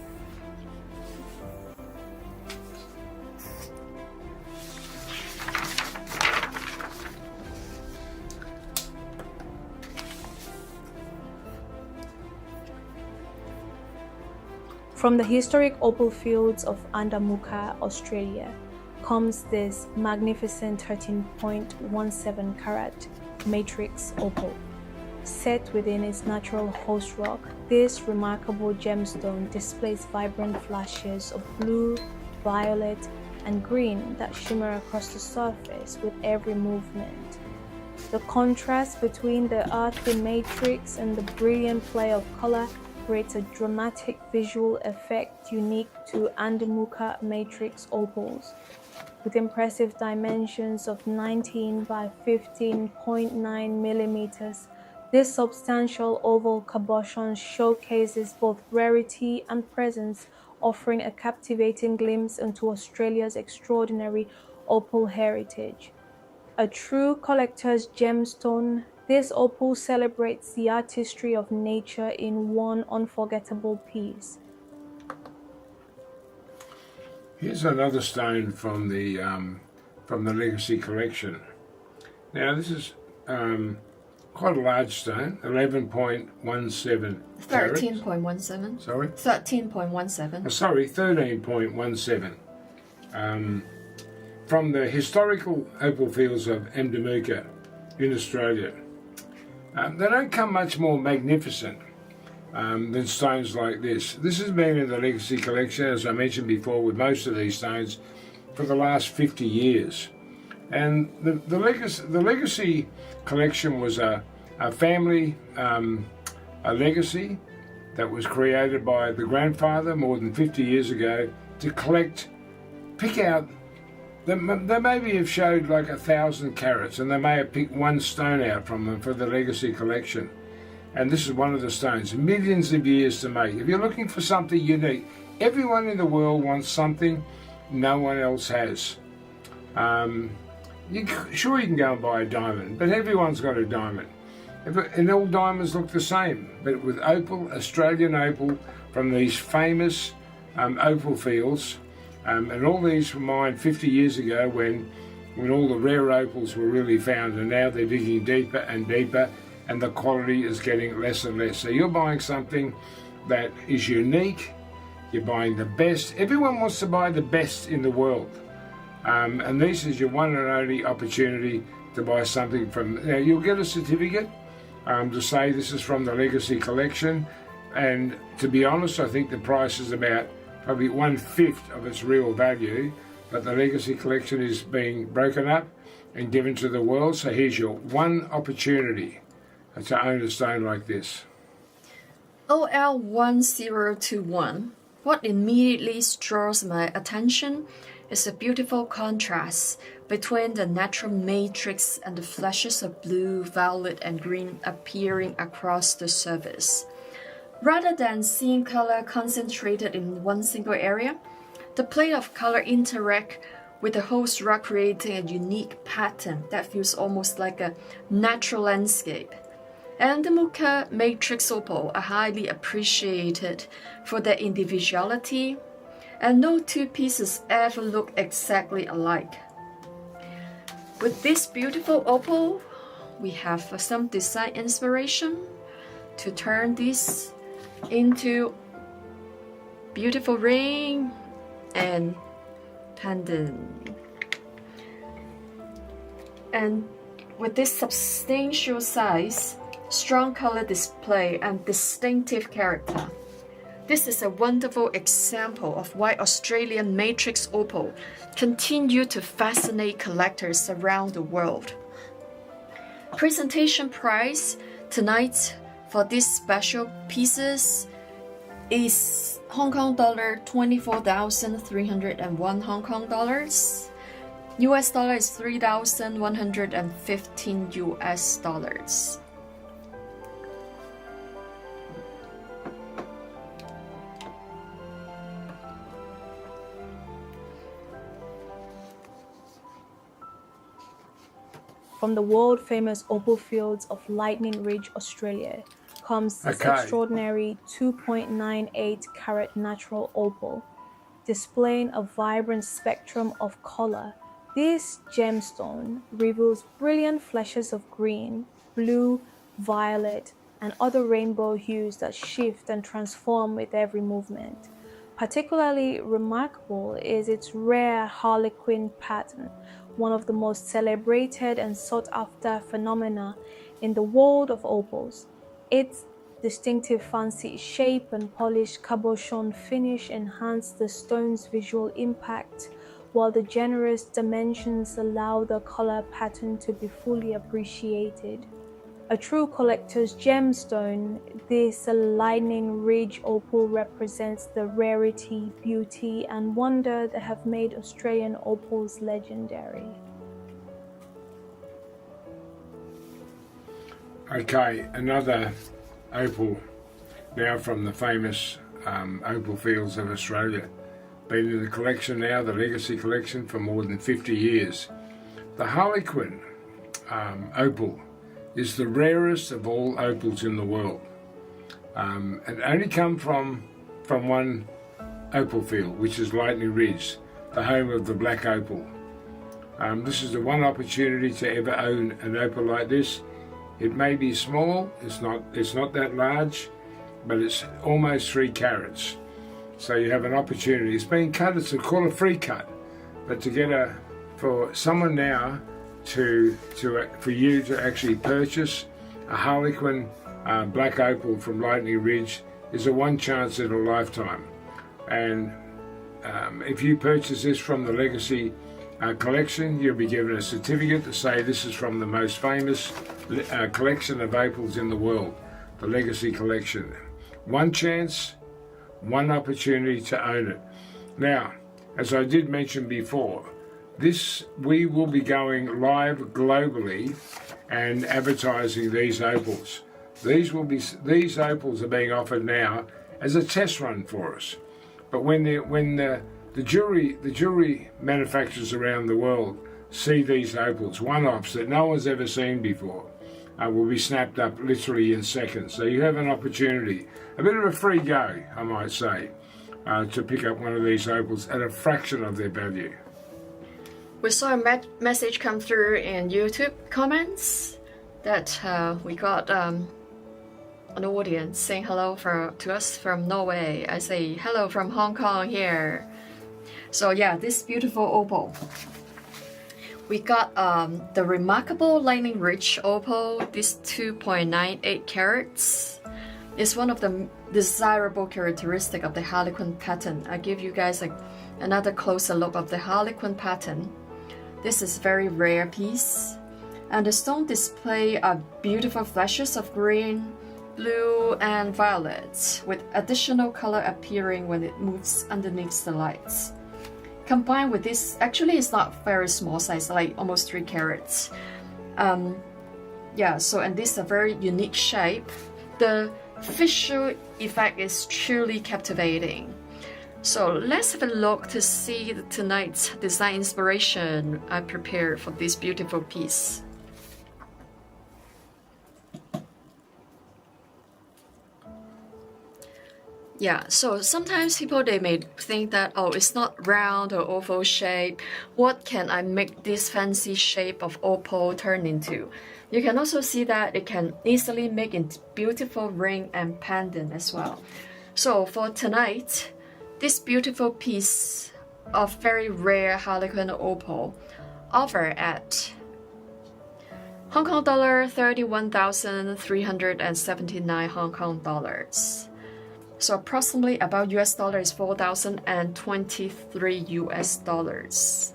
From the historic opal fields of Andamooka, Australia, comes this magnificent 13.17 carat matrix opal. Set within its natural host rock, this remarkable gemstone displays vibrant flashes of blue, violet, and green that shimmer across the surface with every movement. The contrast between the earthy matrix and the brilliant play of color creates a dramatic visual effect unique to Andamooka matrix opals. With impressive dimensions of 19 by 15.9 millimeters, this substantial oval cabochon showcases both rarity and presence, offering a captivating glimpse into Australia's extraordinary opal heritage. A true collector's gemstone, this opal celebrates the artistry of nature in one unforgettable piece. Here's another stone from the Legacy Collection. Now this is quite a large stone, 11.17 carats. 13.17. Sorry? 13.17. Sorry, 13.17. From the historical opal fields of Andamooka in Australia. They don't come much more magnificent than stones like this. This has been in the Legacy Collection, as I mentioned before, with most of these stones for the last 50 years. And the Legacy Collection was a family a legacy that was created by the grandfather more than 50 years ago to pick out. They maybe have showed like 1,000 carats, and they may have picked one stone out from them for the Legacy Collection. And this is one of the stones, millions of years to make. If you're looking for something unique, everyone in the world wants something no one else has. Sure, you can go and buy a diamond, but everyone's got a diamond. And all diamonds look the same, but with opal, Australian opal, from these famous opal fields, and all these were mined 50 years ago when all the rare opals were really found, and now they're digging deeper and deeper, and the quality is getting less and less. So you're buying something that is unique, you're buying the best. Everyone wants to buy the best in the world. And this is your one and only opportunity to buy something from. Now you'll get a certificate to say this is from the Legacy Collection, and to be honest, I think the price is about probably 1/5 of its real value, but the Legacy Collection is being broken up and given to the world. So here's your one opportunity to own a stone like this. OL1021. What immediately draws my attention is a beautiful contrast between the natural matrix and the flashes of blue, violet, and green appearing across the surface. Rather than seeing color concentrated in one single area, the play of color interact with the host rock, creating a unique pattern that feels almost like a natural landscape. Andamooka matrix opal are highly appreciated for their individuality, and no two pieces ever look exactly alike. With this beautiful opal, we have some design inspiration to turn this into beautiful ring and pendant. And with this substantial size, strong color display, and distinctive character, this is a wonderful example of why Australian matrix opal continue to fascinate collectors around the world. Presentation price tonight for these special pieces is Hong Kong dollar 24,301 Hong Kong dollars. US dollar is 3,115 US dollars. From the world-famous opal fields of Lightning Ridge, Australia, comes this extraordinary 2.98 carat natural opal, displaying a vibrant spectrum of color. This gemstone reveals brilliant flashes of green, blue, violet, and other rainbow hues that shift and transform with every movement. Particularly remarkable is its rare harlequin pattern, one of the most celebrated and sought-after phenomena in the world of opals. Its distinctive fancy shape and polished cabochon finish enhance the stone's visual impact, while the generous dimensions allow the color pattern to be fully appreciated. A true collector's gemstone, this Lightning Ridge opal represents the rarity, beauty, and wonder that have made Australian opals legendary. Okay, another opal now from the famous opal fields of Australia. Been in the collection now, the Legacy Collection, for more than 50 years. The harlequin opal is the rarest of all opals in the world. It only come from one opal field, which is Lightning Ridge, the home of the black opal. This is the one opportunity to ever own an opal like this. It may be small, it's not that large, but it's almost 3 carats. So you have an opportunity. It's been cut, it's called a free cut, but to get for someone now for you to actually purchase a harlequin black opal from Lightning Ridge is a one chance in a lifetime. And if you purchase this from the Legacy Collection, you'll be given a certificate to say this is from the most famous collection of opals in the world, the Legacy Collection. One chance, one opportunity to own it. Now, as I did mention before, we will be going live globally and advertising these opals. These opals are being offered now as a test run for us. But when the jewelry manufacturers around the world see these opals, one-offs that no one's ever seen before, will be snapped up literally in seconds. So you have an opportunity, a bit of a free go, I might say, to pick up one of these opals at a fraction of their value. We saw a message come through in YouTube comments that we got an audience saying hello to us from Norway. I say hello from Hong Kong here. So yeah, this beautiful opal. We got the remarkable Lightning Ridge opal. This 2.98 carats is one of the desirable characteristic of the harlequin pattern. I give you guys another closer look of the harlequin pattern. This is a very rare piece, and the stone display beautiful flashes of green, blue, and violet, with additional color appearing when it moves underneath the lights. Combined with this, actually it's not very small size, like almost 3 carats. Yeah, so and this is a very unique shape. The visual effect is truly captivating. So let's have a look to see tonight's design inspiration I prepared for this beautiful piece. Yeah, so sometimes people, they may think that, oh, it's not round or oval shape. What can I make this fancy shape of opal turn into? You can also see that it can easily make into beautiful ring and pendant as well. So for tonight, this beautiful piece of very rare harlequin opal offer at Hong Kong dollar 31,379 Hong Kong dollars. So approximately about US dollar is 4,023 US dollars.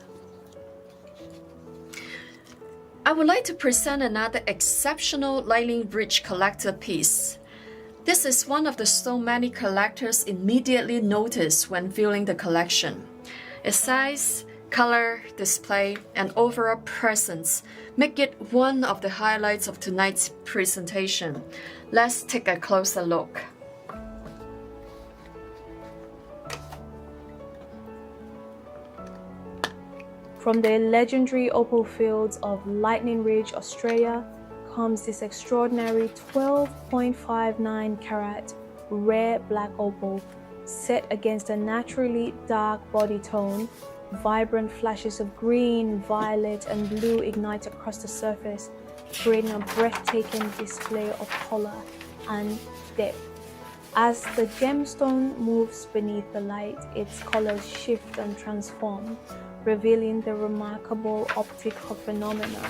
I would like to present another exceptional Lightning Ridge collector piece. This is one of the stones many collectors immediately notice when viewing the collection. Its size, color, display, and overall presence make it one of the highlights of tonight's presentation. Let's take a closer look. From the legendary opal fields of Lightning Ridge, Australia, comes this extraordinary 12.59 carat rare black opal set against a naturally dark body tone. Vibrant flashes of green, violet, and blue ignite across the surface, creating a breathtaking display of color and depth. As the gemstone moves beneath the light, its colors shift and transform, revealing the remarkable optical phenomena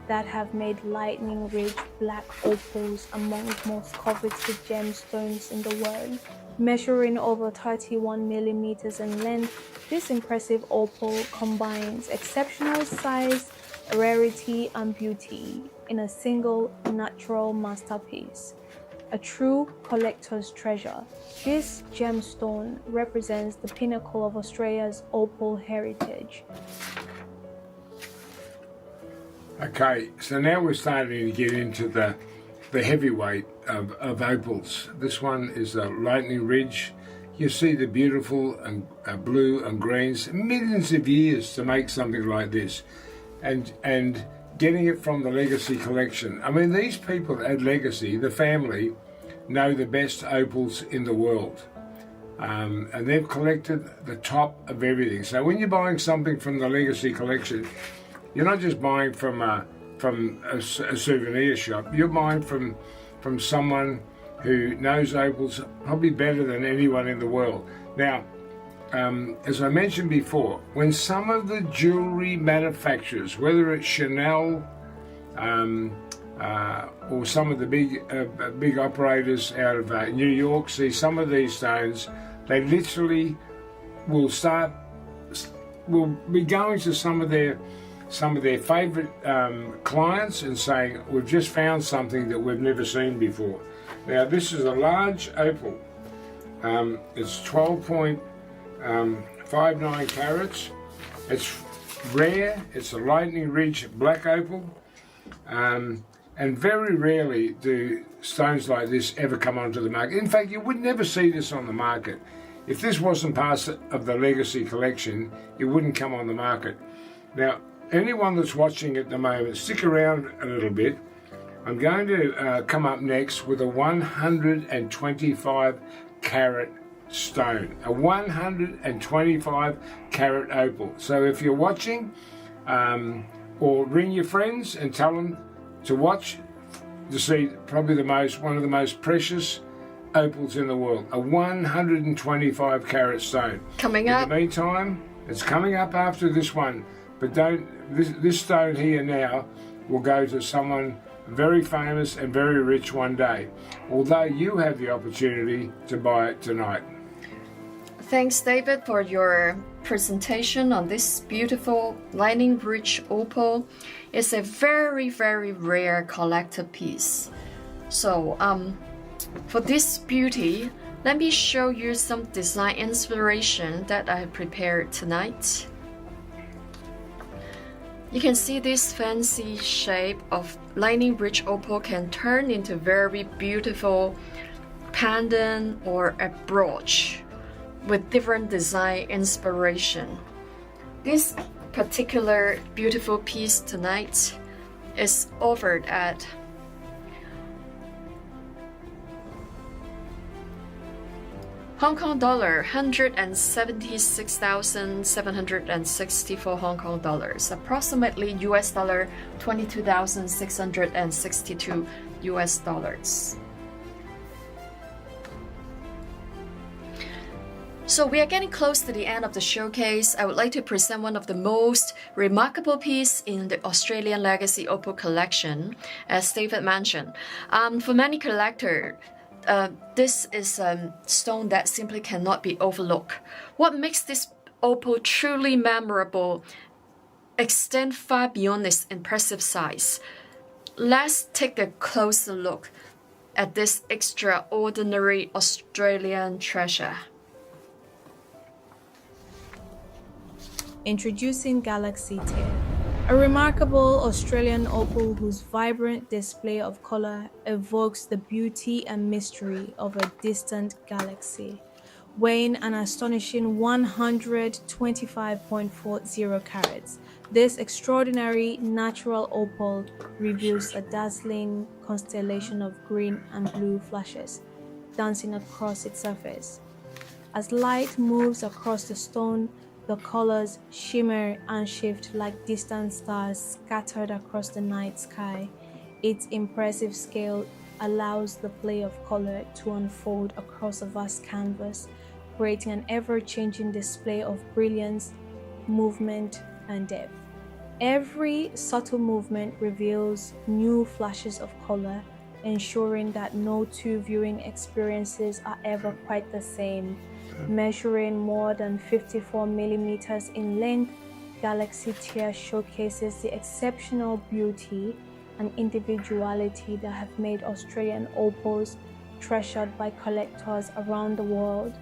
that have made Lightning Ridge black opals among the most coveted gemstones in the world. Measuring over 31 millimeters in length, this impressive opal combines exceptional size, rarity, and beauty in a single natural masterpiece. A true collector's treasure, this gemstone represents the pinnacle of Australia's opal heritage. Okay, so now we're starting to get into the heavyweight of opals. This one is a Lightning Ridge. You see the beautiful and blue and greens, millions of years to make something like this, and getting it from the Legacy Collection. I mean, these people at Legacy, the family, know the best opals in the world. And they've collected the top of everything. So when you're buying something from the Legacy Collection, you're not just buying from a souvenir shop. You're buying from someone who knows opals probably better than anyone in the world. Now, as I mentioned before, when some of the jewellery manufacturers, whether it's Chanel or some of the big operators out of New York, see some of these stones, they literally will be going to some of their favourite clients and saying, we've just found something that we've never seen before. Now this is a large opal. It's 12.59 carats. It's rare. It's a Lightning Ridge black opal. And very rarely do stones like this ever come onto the market. In fact, you would never see this on the market. If this wasn't part of the Legacy Collection, it wouldn't come on the market. Now, anyone that's watching at the moment, stick around a little bit. I'm going to come up next with a 125 carat stone, a 125 carat opal. So if you're watching, or ring your friends and tell them to watch to see probably one of the most precious opals in the world, a 125 carat stone. Coming up. In the meantime, it's coming up after this one. But this stone here now will go to someone very famous and very rich one day, although you have the opportunity to buy it tonight. Thanks, David, for your presentation on this beautiful Lightning Ridge opal. It's a very, very rare collector piece. So, for this beauty, let me show you some design inspiration that I have prepared tonight. You can see this fancy shape of Lightning Ridge opal can turn into very beautiful pendant or a brooch with different design inspiration. This particular beautiful piece tonight is offered at Hong Kong dollar, 176,764 Hong Kong dollars, approximately US dollar 22,662 US dollars. So we are getting close to the end of the showcase. I would like to present one of the most remarkable pieces in the Australian Legacy Opal Collection, as David mentioned. For many collectors, this is a stone that simply cannot be overlooked. What makes this opal truly memorable extends far beyond its impressive size. Let's take a closer look at this extraordinary Australian treasure. Introducing Galaxy Tear, a remarkable Australian opal whose vibrant display of color evokes the beauty and mystery of a distant galaxy. Weighing an astonishing 125.40 carats, this extraordinary natural opal reveals a dazzling constellation of green and blue flashes dancing across its surface. As light moves across the stone, the colors shimmer and shift like distant stars scattered across the night sky. Its impressive scale allows the play of color to unfold across a vast canvas, creating an ever-changing display of brilliance, movement, and depth. Every subtle movement reveals new flashes of color, ensuring that no two viewing experiences are ever quite the same. Measuring more than 54 millimeters in length, Galaxy Tear showcases the exceptional beauty and individuality that have made Australian opals treasured by collectors around the world,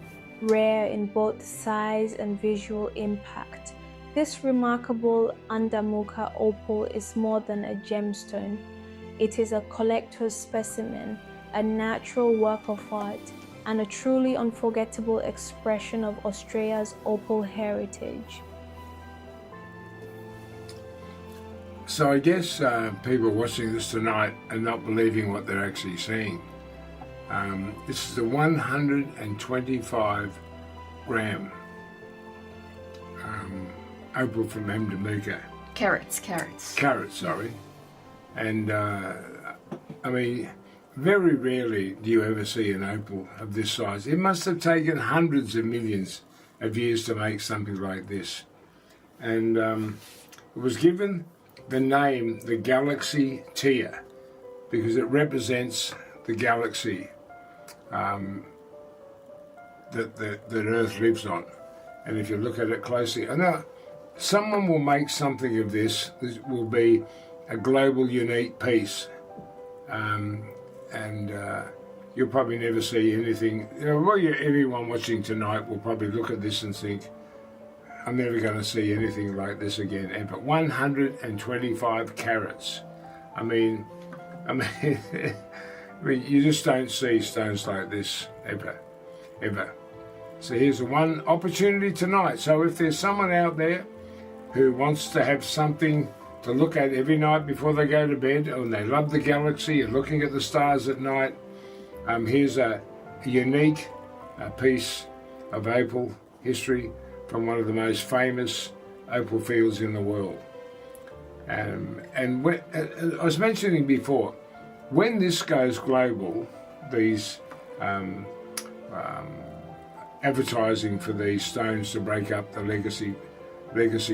rare in both size and visual impact. This remarkable Andamooka opal is more than a gemstone. It is a collector's specimen, a natural work of art, and a truly unforgettable expression of Australia's opal heritage. So I guess people watching this tonight are not believing what they're actually seeing. This is a 125 gram opal from Andamooka. Carats. Carats, sorry. And I mean, very rarely do you ever see an opal of this size. It must have taken hundreds of millions of years to make something like this. And it was given the name the Galaxy Tear because it represents the galaxy that Earth lives on. And if you look at it closely, I know someone will make something of this. This will be a global unique piece. And you'll probably never see anything. Everyone watching tonight will probably look at this and think, I'm never going to see anything like this again ever. 125 carats. I mean, you just don't see stones like this ever. So here's the one opportunity tonight. So if there's someone out there who wants to have something to look at every night before they go to bed, and they love the galaxy and looking at the stars at night, here's a unique piece of opal history from one of the most famous opal fields in the world. And when, I was mentioning before, when this goes global, these advertising for these stones to break up the Legacy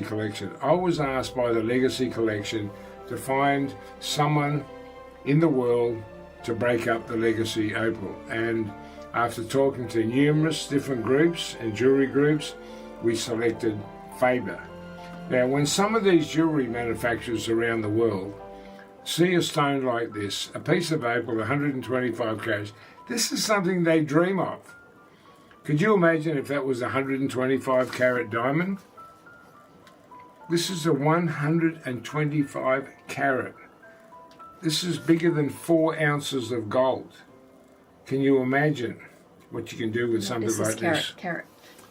Collection, I was asked by the Legacy Collection to find someone in the world to break up the Legacy opal. And after talking to numerous different groups and jewellery groups, we selected Faber. Now, when some of these jewellery manufacturers around the world see a stone like this, a piece of opal, 125 carats, this is something they dream of. Could you imagine if that was a 125 carat diamond? This is a 125 carat. This is bigger than 4 ounces of gold. Can you imagine what you can do with something like this?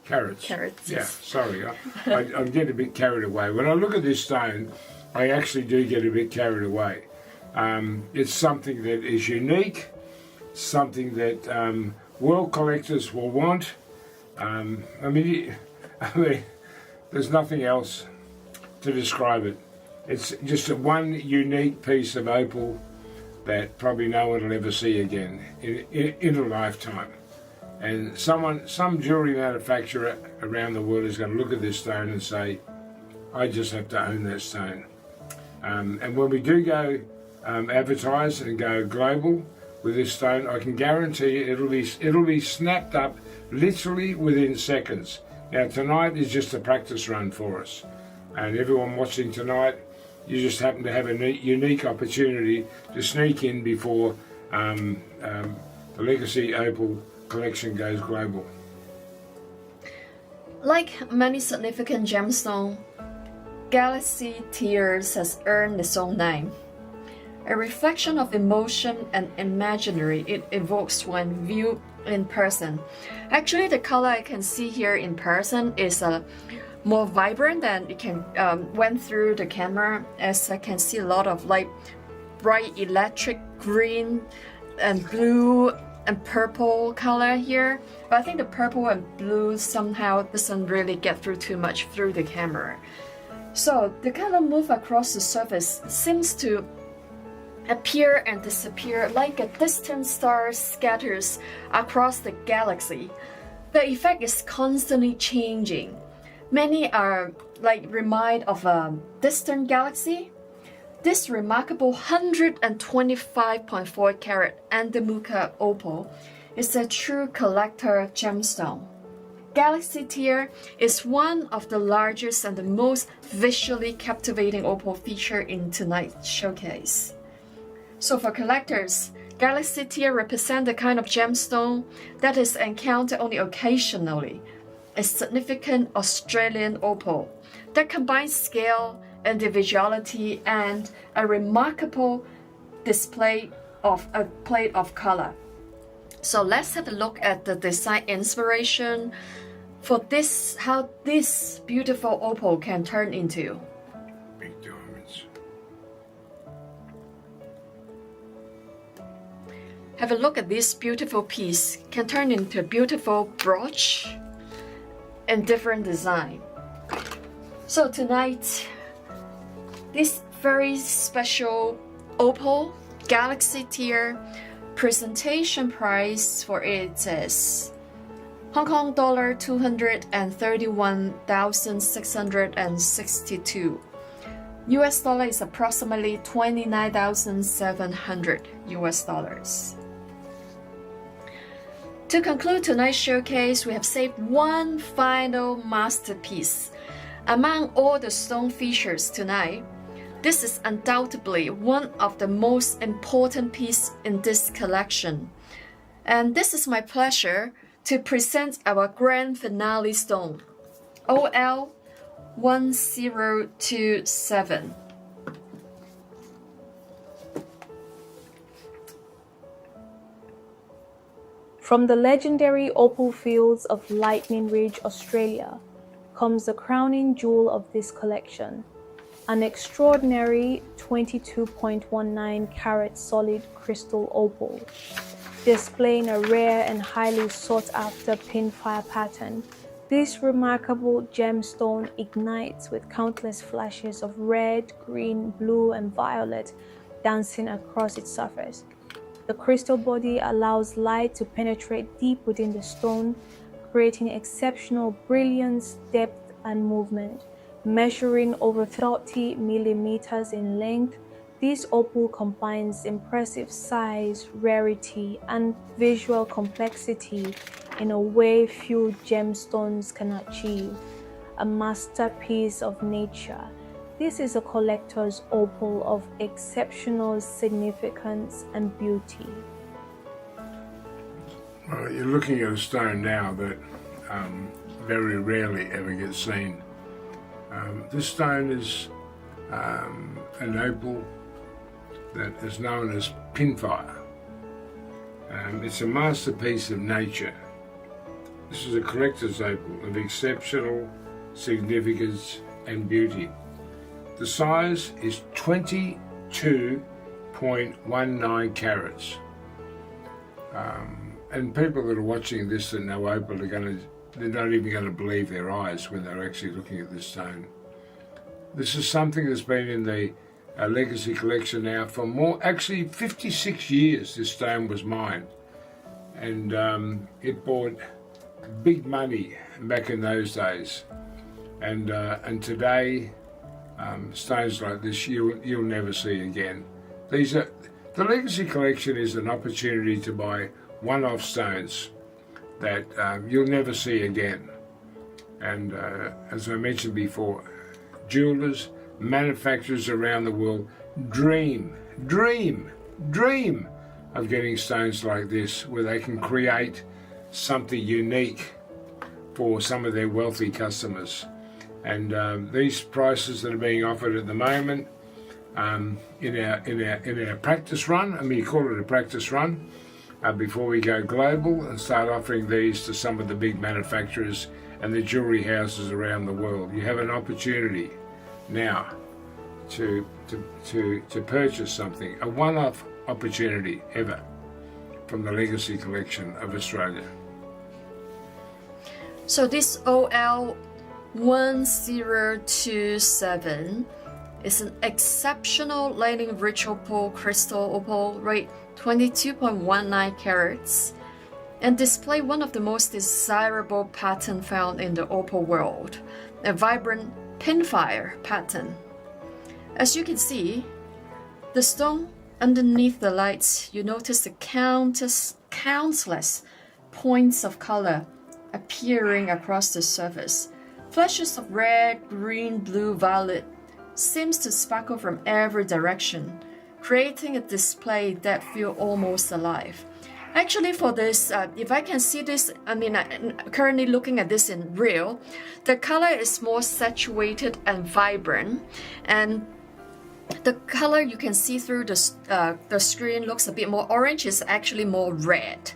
Carats. Yeah, sorry. I get a bit carried away. When I look at this stone, I actually do get a bit carried away. It's something that is unique, something that world collectors will want. I mean, there's nothing else to describe it. It's just one unique piece of opal that probably no one will ever see again in a lifetime. And some jewellery manufacturer around the world is going to look at this stone and say, I just have to own that stone. And when we do go advertise and go global with this stone, I can guarantee you it'll be snapped up literally within seconds. Now tonight is just a practice run for us. And everyone watching tonight, you just happen to have a unique opportunity to sneak in before the Legacy Opal Collection goes global. Like many significant gemstones, Galaxy Tears has earned its own name. A reflection of emotion and imaginary it evokes when viewed in person. Actually, the color I can see here in person is more vibrant than it can went through the camera, as I can see a lot of like bright electric green and blue and purple color here. But I think the purple and blue somehow doesn't really get through too much through the camera. So the color move across the surface seems to appear and disappear like a distant star scatters across the galaxy. The effect is constantly changing. Many are like remind of a distant galaxy. This remarkable 125.4 carat Andamooka opal is a true collector gemstone. Galaxy Tear is one of the largest and the most visually captivating opal featured in tonight's showcase. So for collectors, Galaxy Tear represents the kind of gemstone that is encountered only occasionally, a significant Australian opal that combines scale, individuality, and a remarkable display of a plate of color. So let's have a look at the design inspiration for this, how this beautiful opal can turn into. Big diamonds. Have a look at this beautiful piece, can turn into a beautiful brooch and different design. So tonight, this very special opal Galaxy Tear presentation price for it is Hong Kong dollar 231,662. US dollar is approximately 29,700 US dollars. To conclude tonight's showcase, we have saved one final masterpiece. Among all the stone features tonight, this is undoubtedly one of the most important pieces in this collection. And this is my pleasure to present our grand finale stone, OL 1027. From the legendary opal fields of Lightning Ridge, Australia, comes the crowning jewel of this collection, an extraordinary 22.19 carat solid crystal opal, displaying a rare and highly sought-after pinfire pattern. This remarkable gemstone ignites with countless flashes of red, green, blue, and violet dancing across its surface. The crystal body allows light to penetrate deep within the stone, creating exceptional brilliance, depth, and movement. Measuring over 30 millimeters in length, this opal combines impressive size, rarity, and visual complexity in a way few gemstones can achieve. A masterpiece of nature, this is a collector's opal of exceptional significance and beauty. Well, you're looking at a stone now that very rarely ever gets seen. This stone is an opal that is known as pinfire. It's a masterpiece of nature. This is a collector's opal of exceptional significance and beauty. The size is 22.19 carats. And people that are watching this that know opal they're not even going to believe their eyes when they're actually looking at this stone. This is something that's been in the Legacy collection now for actually 56 years. This stone was mined, and it brought big money back in those days. And today, stones like this you'll never see again. The Legacy collection is an opportunity to buy one-off stones that you'll never see again. And as I mentioned before, jewelers, manufacturers around the world dream of getting stones like this, where they can create something unique for some of their wealthy customers. And these prices that are being offered at the moment in our practice run, and we call it a practice run, before we go global and start offering these to some of the big manufacturers and the jewellery houses around the world. You have an opportunity now to purchase something, a one-off opportunity ever, from the Legacy Collection of Australia. So this OL 1027 is an exceptional lightning rich opal crystal opal, rate 22.19 carats, and display one of the most desirable pattern found in the opal world, a vibrant pinfire pattern. As you can see, the stone underneath the lights, you notice the countless points of color appearing across the surface. Flashes of red, green, blue, violet seems to sparkle from every direction, creating a display that feels almost alive. Actually, for this, if I can see this, I'm currently looking at this in real, the color is more saturated and vibrant, and the color you can see through the screen looks a bit more orange. It's actually more red,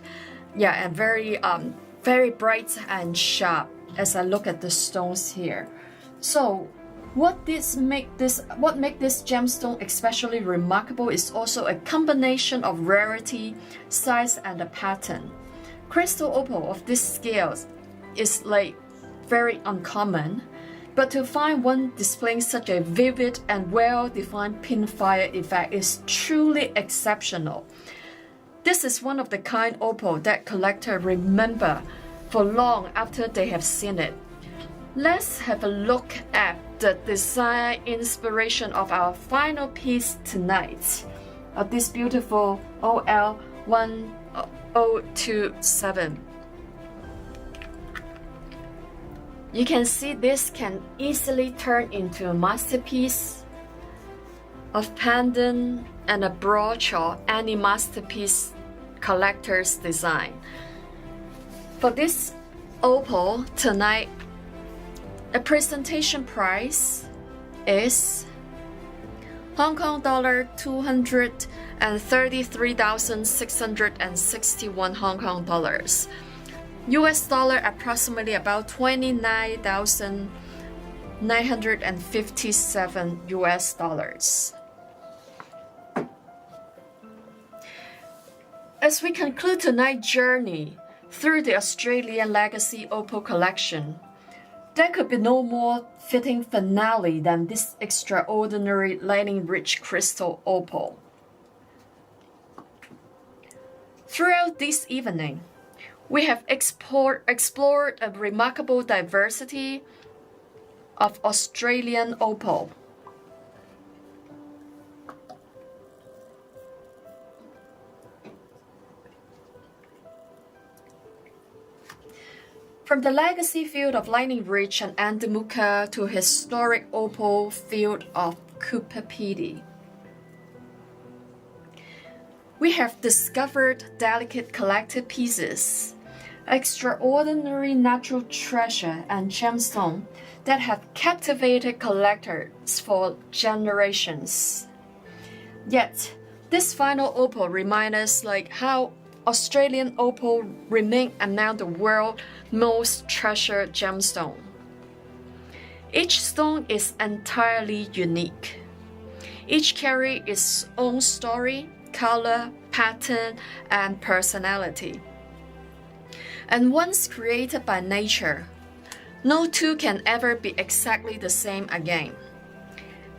yeah, and very bright and sharp as I look at the stones here. So what make this gemstone especially remarkable is also a combination of rarity, size, and a pattern. Crystal opal of this scale is like very uncommon, but to find one displaying such a vivid and well-defined pinfire effect is truly exceptional. This is one of the kind opal that collectors remember for long after they have seen it. Let's have a look at the design inspiration of our final piece tonight, of this beautiful OL 1027. You can see this can easily turn into a masterpiece of pendant and a brooch or any masterpiece collector's design. For this opal tonight, the presentation price is Hong Kong dollar 233,661 Hong Kong dollars. US dollar approximately about 29,957 US dollars. As we conclude tonight's journey through the Australian Legacy Opal Collection, there could be no more fitting finale than this extraordinary lightning-rich crystal opal. Throughout this evening, we have explored a remarkable diversity of Australian opal. From the legacy field of Lightning Ridge and Andamooka to historic opal field of Coober Pedy, we have discovered delicate collected pieces, extraordinary natural treasure and gemstone that have captivated collectors for generations. Yet, this final opal reminds us how Australian opal remain among the world's most treasured gemstone. Each stone is entirely unique. Each carries its own story, color, pattern, and personality. And once created by nature, no two can ever be exactly the same again.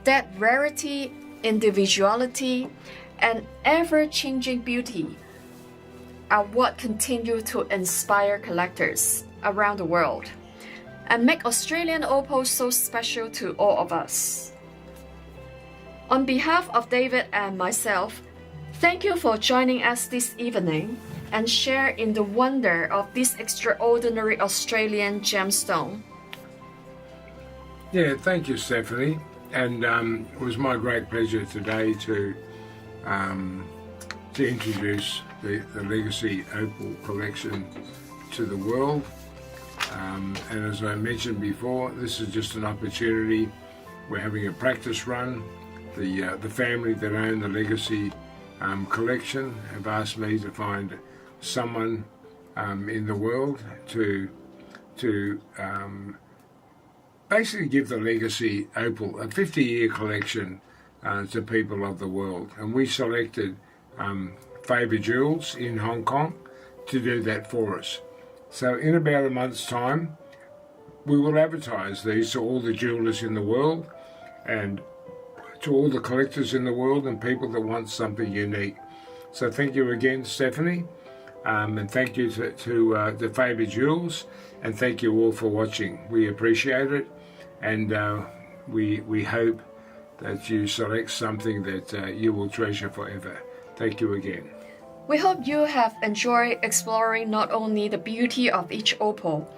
That rarity, individuality, and ever-changing beauty are what continue to inspire collectors around the world and make Australian opal so special to all of us. On behalf of David and myself, thank you for joining us this evening and share in the wonder of this extraordinary Australian gemstone. Yeah, thank you, Stephanie. And it was my great pleasure today to to introduce the Legacy Opal Collection to the world. And as I mentioned before, this is just an opportunity. We're having a practice run. The family that own the Legacy collection have asked me to find someone in the world to basically give the Legacy Opal, a 50-year collection, to people of the world. And we selected Faber Jewels in Hong Kong to do that for us. So in about a month's time, we will advertise these to all the jewelers in the world and to all the collectors in the world and people that want something unique. So thank you again, Stephanie, and thank you to the Faber Jewels, and thank you all for watching. We appreciate it, and we hope that you select something that you will treasure forever. Thank you again. We hope you have enjoyed exploring not only the beauty of each opal,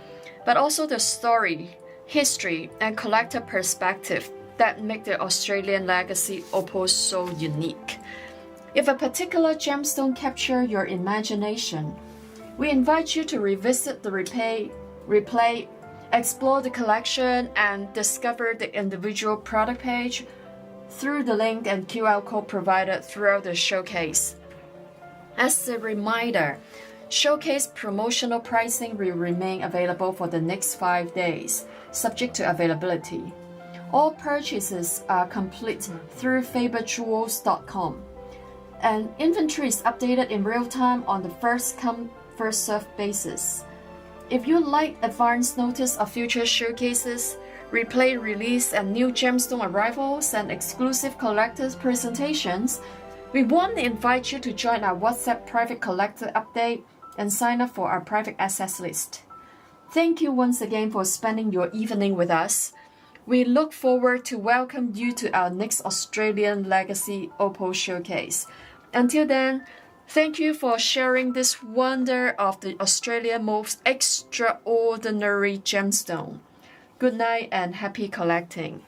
but also the story, history, and collector perspective that make the Australian Legacy opals so unique. If a particular gemstone captures your imagination, we invite you to revisit the replay, explore the collection, and discover the individual product page through the link and QR code provided throughout the showcase. As a reminder, showcase promotional pricing will remain available for the next 5 days, subject to availability. All purchases are complete through faberjewels.com, and inventory is updated in real time on the first-come, first-served basis. If you like advance notice of future showcases, replay release, and new gemstone arrivals and exclusive collectors presentations, we want to invite you to join our WhatsApp private collector update and sign up for our private access list. Thank you once again for spending your evening with us. We look forward to welcome you to our next Australian Legacy Opal Showcase. Until then, thank you for sharing this wonder of the Australia's most extraordinary gemstone. Good night and happy collecting.